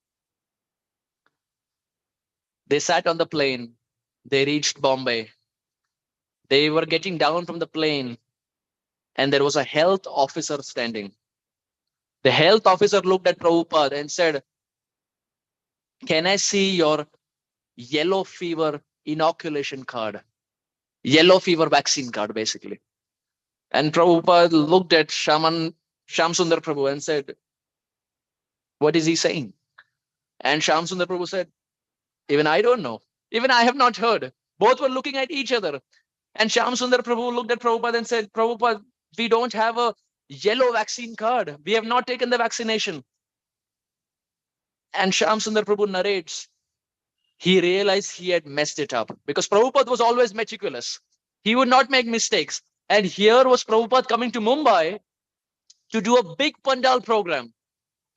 They sat on the plane. They reached Bombay. They were getting down from the plane, and there was a health officer standing. The health officer looked at Prabhupada and said, "Can I see your yellow fever inoculation card?" Yellow fever vaccine card, basically. And Prabhupada looked at Shamsundar Prabhu and said, what is he saying? And Shamsundar Prabhu said, even I don't know. Even I have not heard. Both were looking at each other. And Shamsundar Prabhu looked at Prabhupada and said, Prabhupada, we don't have a yellow vaccine card. We have not taken the vaccination. And Shamsundar Prabhu narrates, he realized he had messed it up because Prabhupada was always meticulous. He would not make mistakes. And here was Prabhupada coming to Mumbai to do a big Pandal program.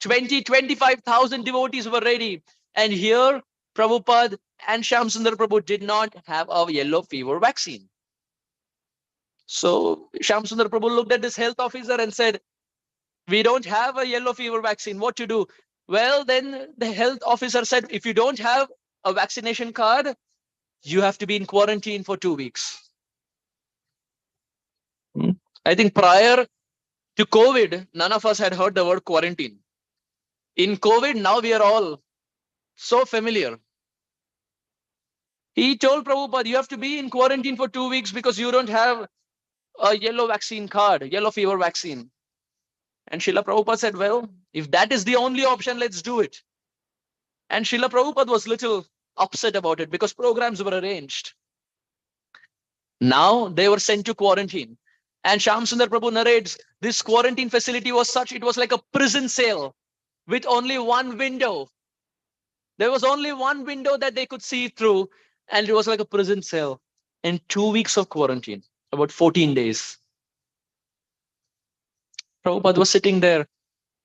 25,000 devotees were ready. And here, Prabhupada and Shamsundar Prabhu did not have a yellow fever vaccine. So Shamsundar Prabhu looked at this health officer and said, we don't have a yellow fever vaccine. What to do? Well, then the health officer said, if you don't have a vaccination card, you have to be in quarantine for 2 weeks. I think prior to COVID, none of us had heard the word quarantine. In COVID, now we are all so familiar. He told Prabhupada, you have to be in quarantine for 2 weeks because you don't have a yellow vaccine card, yellow fever vaccine. And Srila Prabhupada said, well, if that is the only option, let's do it. And Srila Prabhupada was little upset about it because programs were arranged. Now they were sent to quarantine. And Shamsundar Prabhu narrates, this quarantine facility was such, it was like a prison cell with only one window. There was only one window that they could see through, and it was like a prison cell. And 2 weeks of quarantine, about 14 days. Prabhupada was sitting there,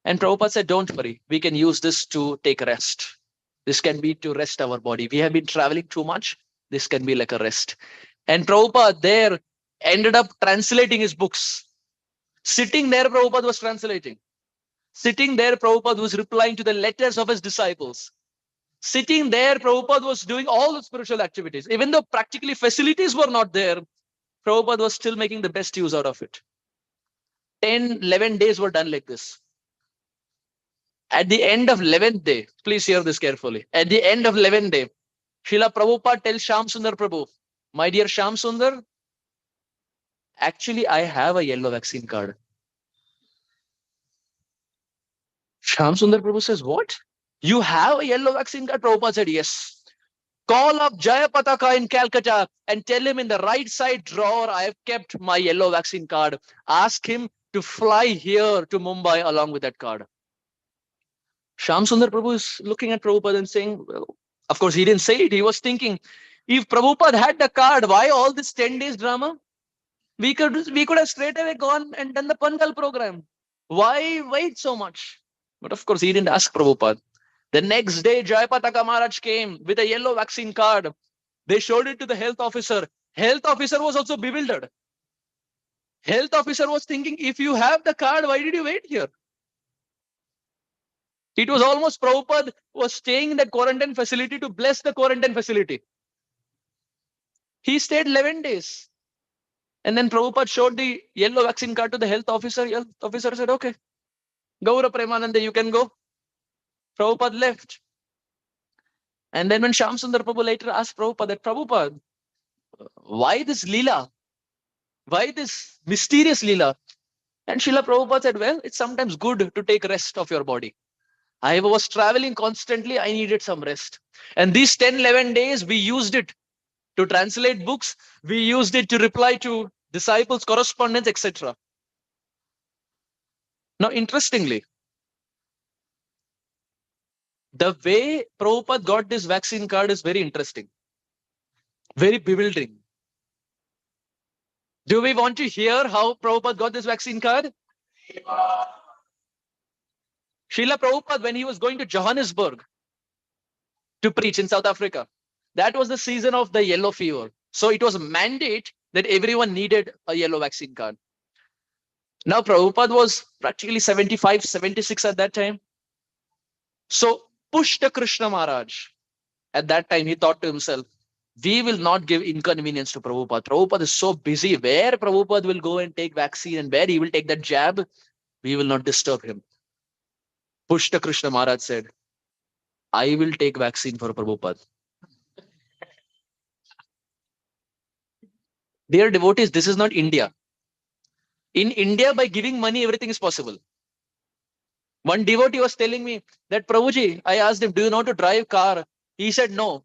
and Prabhupada said, don't worry, we can use this to take a rest. This can be to rest our body. We have been traveling too much. This can be like a rest. And Prabhupada there ended up translating his books. Sitting there, Prabhupada was translating. Sitting there, Prabhupada was replying to the letters of his disciples. Sitting there, Prabhupada was doing all the spiritual activities. Even though practically facilities were not there, Prabhupada was still making the best use out of it. 10, 11 days were done like this. At the end of 11th day, please hear this carefully. At the end of 11th day, Srila Prabhupada tells Shamsundar Prabhu, my dear Shamsundar, actually I have a yellow vaccine card. Shamsundar Prabhu says, what? You have a yellow vaccine card? Prabhupada said, yes. Call up Jayapataka in Calcutta and tell him in the right side drawer, I have kept my yellow vaccine card. Ask him to fly here to Mumbai along with that card. Shamsundar Prabhu is looking at Prabhupada and saying, well, of course, he didn't say it. He was thinking, if Prabhupada had the card, why all this 10 days drama? We could have straight away gone and done the Pandal program. Why wait so much? But of course, he didn't ask Prabhupada. The next day, Jayapataka Maharaj came with a yellow vaccine card. They showed it to the health officer. Health officer was also bewildered. Health officer was thinking, if you have the card, why did you wait here? It was almost Prabhupada was staying in that quarantine facility to bless the quarantine facility. He stayed 11 days. And then Prabhupada showed the yellow vaccine card to the health officer. Health officer said, okay, Gaura Premananda, you can go. Prabhupada left. And then when Shamsundar Prabhu later asked Prabhupada that, Prabhupada, why this Leela? Why this mysterious Leela? And Srila Prabhupada said, well, it's sometimes good to take rest of your body. I was traveling constantly. I needed some rest. And these 10, 11 days, we used it to translate books. We used it to reply to disciples, correspondence, etc. Now, interestingly, the way Prabhupada got this vaccine card is very interesting, very bewildering. Do we want to hear how Prabhupada got this vaccine card? Srila Prabhupada, when he was going to Johannesburg to preach in South Africa, that was the season of the yellow fever. So it was a mandate that everyone needed a yellow vaccine card. Now, Prabhupada was practically 75, 76 at that time. So Pushta Krishna Maharaj, at that time, he thought to himself, we will not give inconvenience to Prabhupada. Prabhupada is so busy. Where Prabhupada will go and take vaccine and where he will take that jab, we will not disturb him. Pushta Krishna Maharaj said, I will take vaccine for Prabhupada. Dear devotees, this is not India. In India, by giving money, everything is possible. One devotee was telling me that, Prabhuji, I asked him, do you know how to drive car? He said no.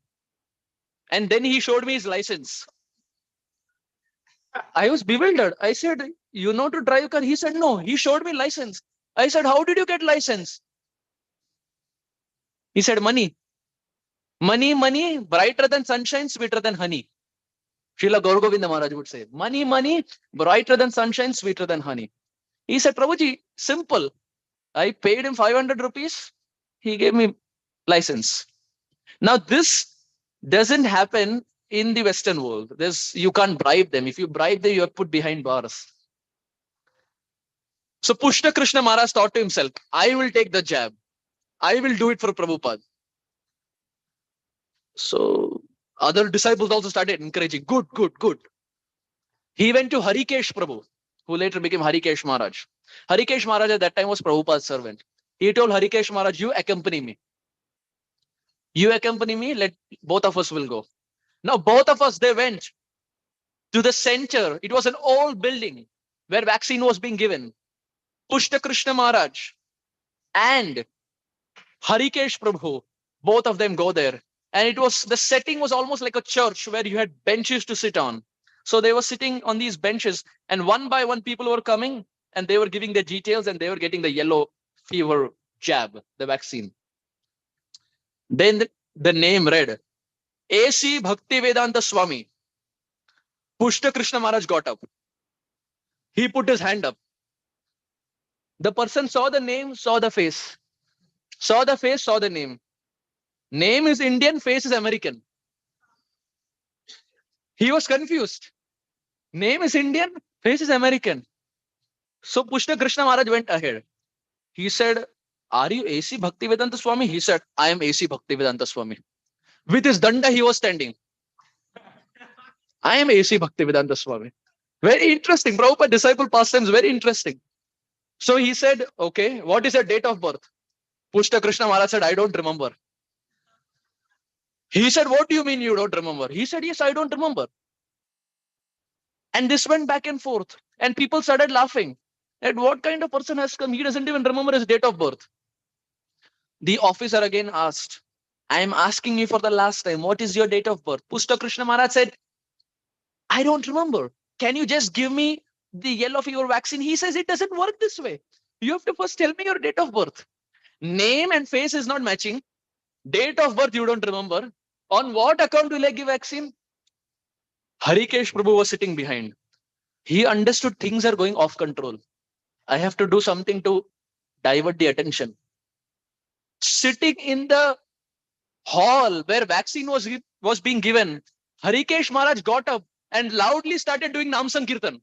And then he showed me his license. I was bewildered. I said, you know to drive car? He said no. He showed me license. I said, how did you get license? He said, money. Money, money, brighter than sunshine, sweeter than honey. Srila Gaur Govinda Maharaj would say, money, money, brighter than sunshine, sweeter than honey. He said, Prabhuji, simple. I paid him 500 rupees. He gave me license. Now this doesn't happen in the Western world. You can't bribe them. If you bribe them, you are put behind bars. So Pushta Krishna Maharaj thought to himself, I will take the jab. I will do it for Prabhupada. So other disciples also started encouraging, good, good, good. He went to Harikesh Prabhu, who later became Harikesh Maharaj. Harikesh Maharaj at that time was Prabhupada's servant. He told Harikesh Maharaj, you accompany me. You accompany me, let both of us will go. Now both of us, they went to the center. It was an old building where vaccine was being given. Pushta Krishna Maharaj and Harikesh Prabhu, both of them go there. And the setting was almost like a church where you had benches to sit on. So they were sitting on these benches, and one by one people were coming and they were giving their details and they were getting the yellow fever jab, the vaccine. Then the name read, A.C. Bhaktivedanta Swami. Pushta Krishna Maharaj got up. He put his hand up. The person saw the name, saw the face. Saw the face, saw the name. Name is Indian, face is American. He was confused. Name is Indian, face is American. So Pushta Krishna Maharaj went ahead. He said, are you A.C. Bhaktivedanta Swami? He said, I am A.C. Bhaktivedanta Swami. With his danda, he was standing. I am A.C. Bhaktivedanta Swami. Very interesting. Prabhupada disciple pastimes, very interesting. So he said, okay, what is your date of birth? Pushta Krishna Maharaj said, I don't remember. He said, what do you mean you don't remember? He said, yes, I don't remember. And this went back and forth. And people started laughing. And what kind of person has come? He doesn't even remember his date of birth. The officer again asked, I am asking you for the last time, what is your date of birth? Pushta Krishna Maharaj said, I don't remember. Can you just give me the yellow fever vaccine? He says, it doesn't work this way. You have to first tell me your date of birth. Name and face is not matching. Date of birth you don't remember. On what account will I give vaccine? Harikesh Prabhu was sitting behind. He understood things are going off control. I have to do something to divert the attention. Sitting in the hall where vaccine was being given, Harikesh Maharaj got up and loudly started doing Nam Sankirtan.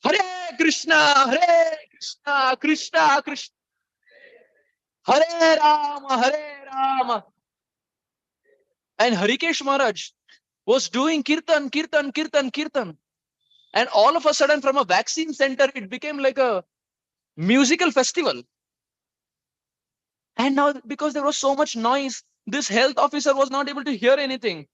Hare Krishna, Krishna Krishna, Hare Rama, Hare Rama. And Harikesh Maharaj was doing kirtan, kirtan, kirtan, kirtan. And all of a sudden, from a vaccine center, it became like a musical festival. And now, because there was so much noise, this health officer was not able to hear anything.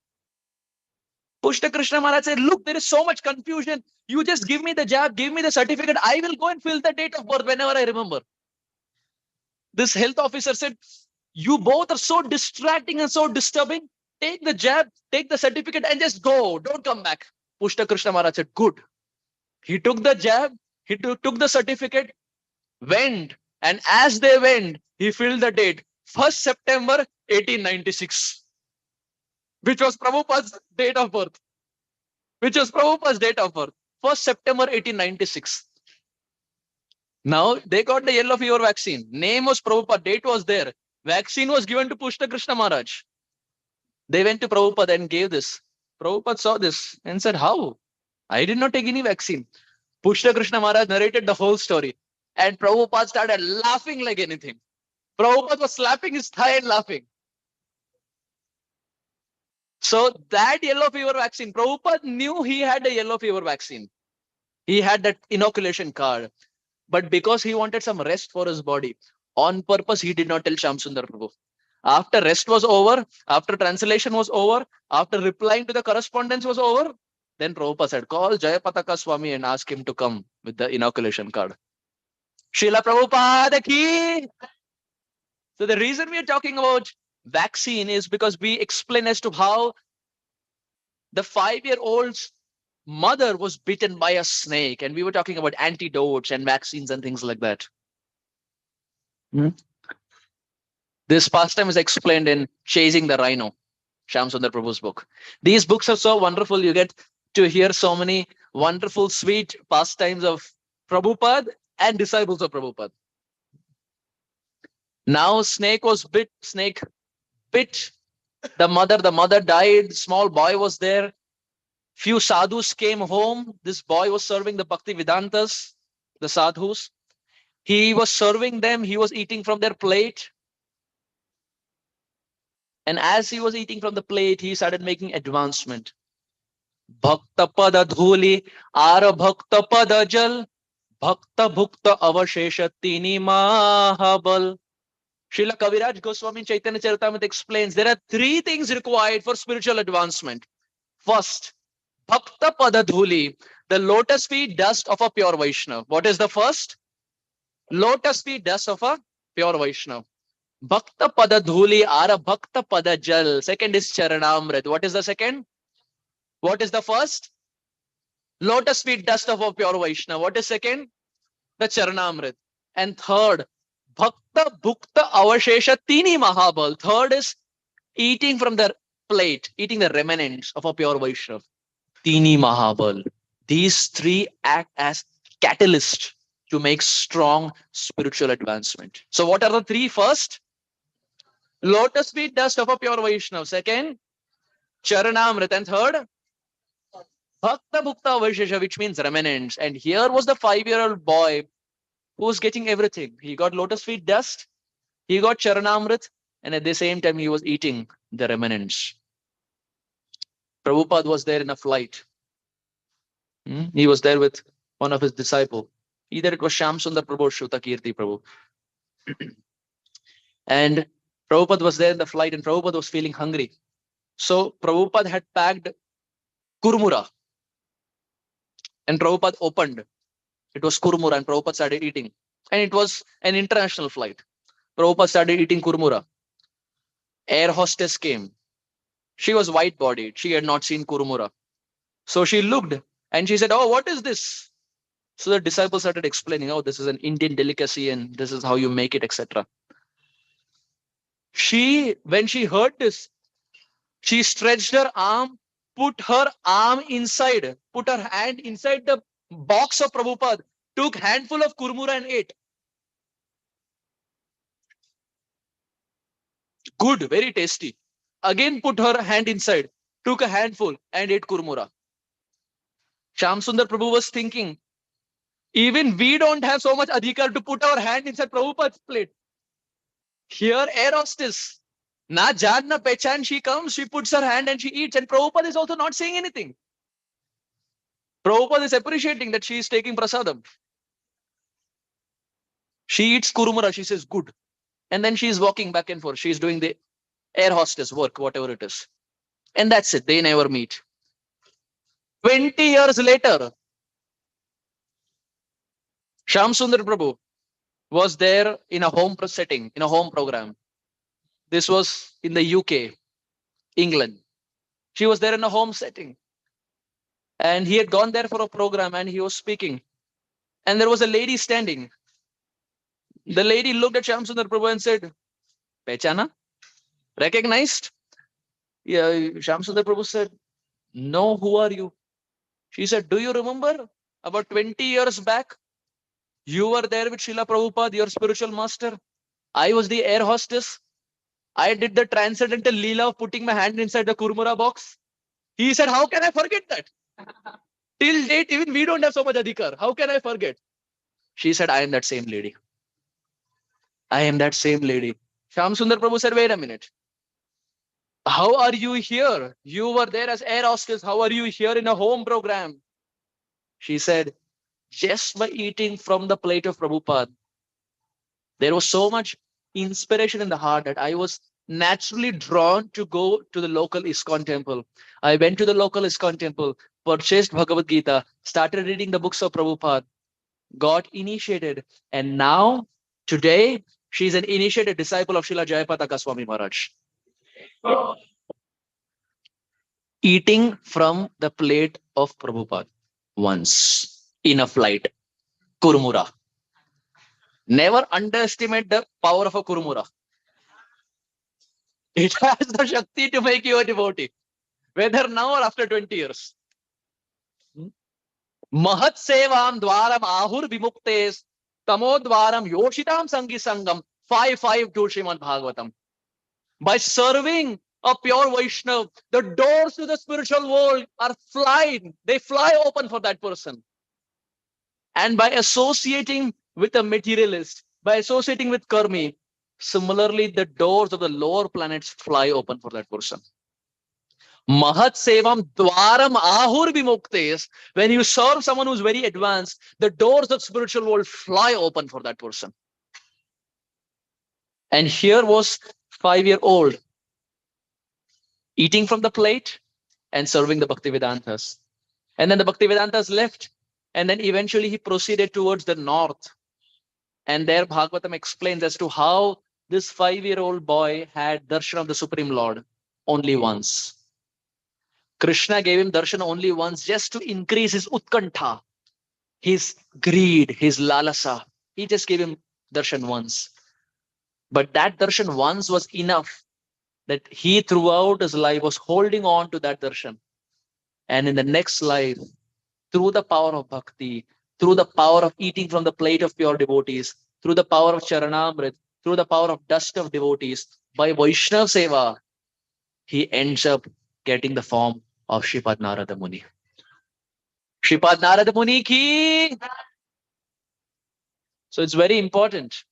Pushta Krishna Maharaj said, look, there is so much confusion. You just give me the jab, give me the certificate. I will go and fill the date of birth whenever I remember. This health officer said, you both are so distracting and so disturbing. Take the jab, take the certificate and just go. Don't come back. Pushta Krishna Maharaj said, good. He took the jab, he took the certificate, went. And as they went, he filled the date. 1st September 1896. Which was Prabhupada's date of birth. 1st September 1896. Now they got the yellow fever vaccine. Name was Prabhupada, date was there. Vaccine was given to Pushta Krishna Maharaj. They went to Prabhupada and gave this. Prabhupada saw this and said, how? I did not take any vaccine. Pushta Krishna Maharaj narrated the whole story. And Prabhupada started laughing like anything. Prabhupada was slapping his thigh and laughing. So that yellow fever vaccine, Prabhupada knew he had a yellow fever vaccine. He had that inoculation card. But because he wanted some rest for his body, on purpose, he did not tell Shamsundar Prabhu. After rest was over, after translation was over, after replying to the correspondence was over, Then Prabhupada said, call Jayapataka Swami and ask him to come with the inoculation card. Srila Prabhupada ki. So the reason we are talking about vaccine is because we explain as to how the 5-year-old's mother was bitten by a snake, and we were talking about antidotes and vaccines and things like that. This pastime is explained in Chasing the Rhino, Shyam Sundar Prabhu's book. These books are so wonderful. You get to hear so many wonderful, sweet pastimes of Prabhupada and disciples of Prabhupada. Now snake bit the mother died, small boy was there. Few sadhus came home. This boy was serving the Bhakti Vedantas, the sadhus. He was serving them, he was eating from their plate. And as he was eating from the plate, he started making advancement. Bhakta pada dhuli, ara bhakta pada jal, bhakta bhukta avashesha tini mahabal. Srila Kaviraj Goswami in Chaitanya Charitamrita explains there are 3 things required for spiritual advancement. First, Bhakta pada dhuli, the lotus feet dust of a pure Vaishnava. What is the first? Lotus feet dust of a pure Vaishnava. Bhakta pada dhuli ara bhakta pada jal. Second is Charanamrit. What is the second? What is the first? Lotus feet dust of a pure Vaishnava. What is second? The Charanamrit. And third, Bhakta bhukta avashesha tini mahabal. Third is eating from the plate, eating the remnants of a pure Vaishnava. Tini mahabal. These 3 act as catalysts to make strong spiritual advancement. So what are the 3? First, lotus feet dust of a pure Vaishnava. Second, Charanamrit. And third, Bhakta Bhukta Vaishesha, which means remnants. And here was the 5-year-old boy who was getting everything. He got lotus feet dust, he got Charanamrit, and at the same time he was eating the remnants. Prabhupada was there in a flight. He was there with one of his disciples. Either it was Shyam Sundar Prabhu or Shrutakirti Prabhu. And Prabhupada was there in the flight, and Prabhupada was feeling hungry. So Prabhupada had packed kurmura. And Prabhupada opened. It was kurmura, and Prabhupada started eating. And it was an international flight. Prabhupada started eating kurmura. Air hostess came. She was white-bodied. She had not seen kurmura. So she looked and she said, oh, what is this? So the disciples started explaining, oh, this is an Indian delicacy and this is how you make it, etc. When she heard this, she stretched her arm, put her arm inside, put her hand inside the box of Prabhupada, took handful of kurmura and ate. Good, very tasty. Again put her hand inside, took a handful and ate kurmura. Shyam Sundar Prabhu was thinking, even we don't have so much adhikar to put our hand inside Prabhupada's plate. Here, air hostess, na jaan na pehchan, she comes, she puts her hand and she eats, and Prabhupada is also not saying anything. Prabhupada is appreciating that she is taking prasadam. She eats kurumara, she says, good. And then she is walking back and forth. She is doing the air hostess work, whatever it is. And that's it. They never meet. 20 years later, Shyam Sundar Prabhu was there in a home setting, in a home program. This was in the UK, England. She was there in a home setting. And he had gone there for a program and he was speaking. And there was a lady standing. The lady looked at Shyam Sundar Prabhu and said, Pehchana? Recognized? Yeah, Shyam Sundar Prabhu said, no, who are you? She said, do you remember about 20 years back? You were there with Srila Prabhupada, your spiritual master. I was the air hostess. I did the transcendental leela of putting my hand inside the kurmura box. He said, how can I forget that? Till date, even we don't have so much adhikar. How can I forget? She said, I am that same lady. I am that same lady. Shyam Sundar Prabhu said, wait a minute. How are you here? You were there as air hostess. How are you here in a home program? She said, just by eating from the plate of Prabhupada, there was so much inspiration in the heart that I was naturally drawn to go to the local ISKCON temple. I went to the local ISKCON temple, purchased Bhagavad Gita, started reading the books of Prabhupada, got initiated, and now, today, she's an initiated disciple of Srila Jayapataka Swami Maharaj. Eating from the plate of Prabhupada once in a flight. Kurmura. Never underestimate the power of a kurmura. It has the Shakti to make you a devotee, whether now or after 20 years. Mahat sevam dwaram ahur vimuktes tamodvaram yoshitam sangi sangam 5.5 to Srimad Bhagavatam. By serving a pure Vaishnav, the doors to the spiritual world are flying. They fly open for that person. And by associating with a materialist, by associating with karmi, similarly, the doors of the lower planets fly open for that person. Mahat sevam dwaram ahur vimuktes. When you serve someone who's very advanced, the doors of spiritual world fly open for that person. And here was 5-year-old eating from the plate and serving the Bhaktivedantas. And then the Bhaktivedantas left. And then eventually he proceeded towards the north. And there Bhagavatam explains as to how this 5-year-old boy had darshan of the Supreme Lord only once. Krishna gave him darshan only once just to increase his utkantha, his greed, his lalasa. He just gave him darshan once. But that darshan once was enough that he throughout his life was holding on to that darshan. And in the next life, through the power of bhakti, through the power of eating from the plate of pure devotees, through the power of charanamrit, through the power of dust of devotees, by Vaishnav Seva, he ends up getting the form of Shripad Narada Muni. Shripad Narada Muni ki. So it's very important.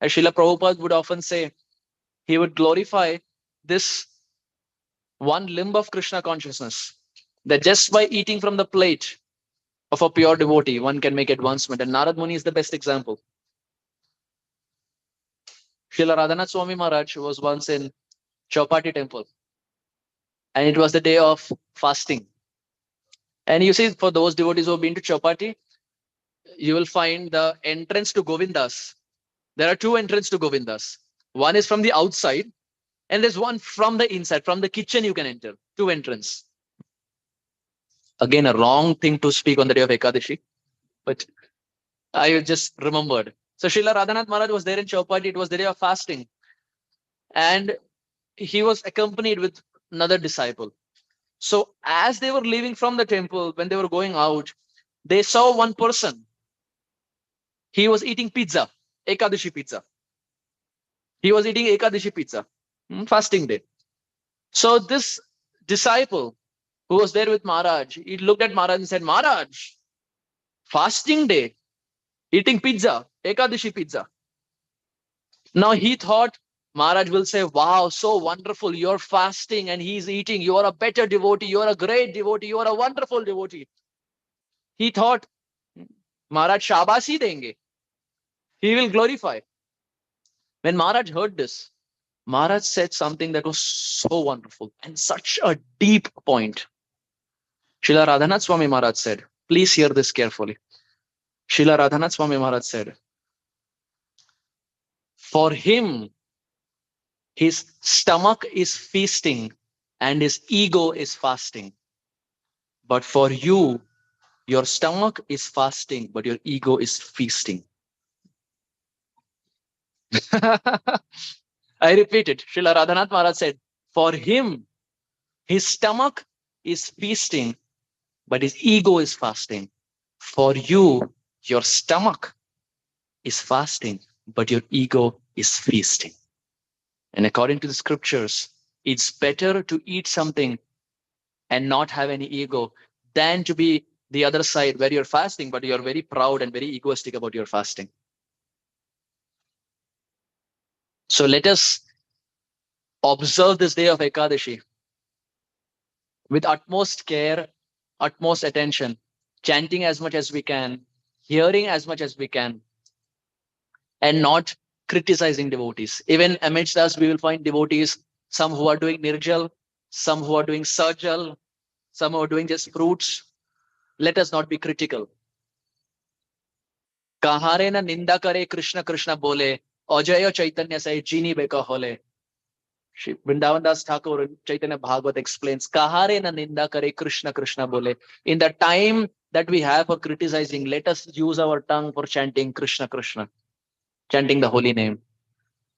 As Srila Prabhupada would often say, he would glorify this one limb of Krishna consciousness, that just by eating from the plate of a pure devotee, one can make advancement. And Narad Muni is the best example. Srila Radhanath Swami Maharaj was once in Chowpatty temple. And it was the day of fasting. And you see, for those devotees who have been to Chowpatty, you will find the entrance to Govindas. There are 2 entrances to Govindas. One is from the outside, and there's one from the inside. From the kitchen you can enter. 2 entrances. Again, a wrong thing to speak on the day of Ekadashi, but I just remembered. So Srila Radhanath Maharaj was there in Chowpatty. It was the day of fasting. And he was accompanied with another disciple. So as they were leaving from the temple, when they were going out, they saw one person. He was eating pizza, Ekadashi pizza. He was eating Ekadashi pizza, fasting day. So this disciple who was there with Maharaj, he looked at Maharaj and said, Maharaj, fasting day, eating pizza, Ekadashi pizza. Now he thought Maharaj will say, wow, so wonderful, you're fasting and he's eating, you're a better devotee, you're a great devotee, you're a wonderful devotee. He thought, Maharaj Shabasi denge. He will glorify. When Maharaj heard this, Maharaj said something that was so wonderful and such a deep point. Srila Radhanath Swami Maharaj said, please hear this carefully. Srila Radhanath Swami Maharaj said, for him, his stomach is feasting and his ego is fasting. But for you, your stomach is fasting, but your ego is feasting. I repeat it. Srila Radhanath Maharaj said, for him, his stomach is feasting, but his ego is fasting. For you, your stomach is fasting, but your ego is feasting. And according to the scriptures, it's better to eat something and not have any ego than to be the other side where you're fasting, but you're very proud and very egoistic about your fasting. So let us observe this day of Ekadashi with utmost care, utmost attention, chanting as much as we can, hearing as much as we can, and not criticizing devotees. Even amidst us, we will find devotees, some who are doing nirjal, some who are doing sajal, some who are doing just fruits. Let us not be critical. Kahare na ninda kare Krishna Krishna bole, Ajaya Chaitanya say Jini beka hole. Vrindavan Das Thakur in Chaitanya Bhagavat explains, Kahare na ninda kare Krishna Krishna bole. In the time that we have for criticizing, let us use our tongue for chanting Krishna Krishna, chanting the holy name.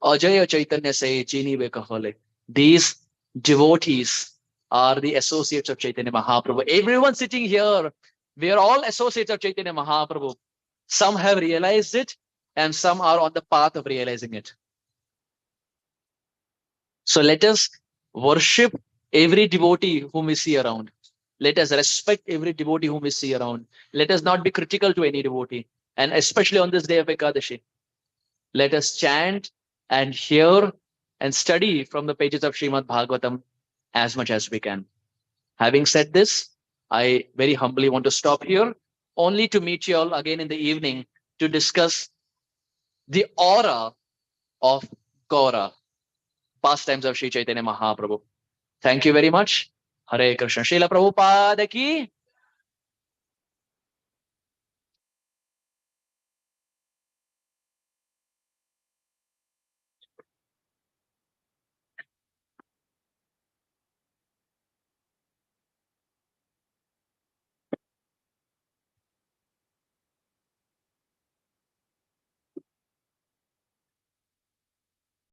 Ajaya Chaitanya say Jini beka hole. These devotees are the associates of Chaitanya Mahaprabhu. Everyone sitting here, we are all associates of Chaitanya Mahaprabhu. Some have realized it and some are on the path of realizing it. So let us worship every devotee whom we see around. Let us respect every devotee whom we see around. Let us not be critical to any devotee. And especially on this day of Ekadashi, let us chant and hear and study from the pages of Srimad Bhagavatam as much as we can. Having said this, I very humbly want to stop here, only to meet you all again in the evening to discuss the aura of Gaura, pastimes of Sri Chaitanya Mahaprabhu. Thank you very much. Hare Krishna. Srila Prabhupada ki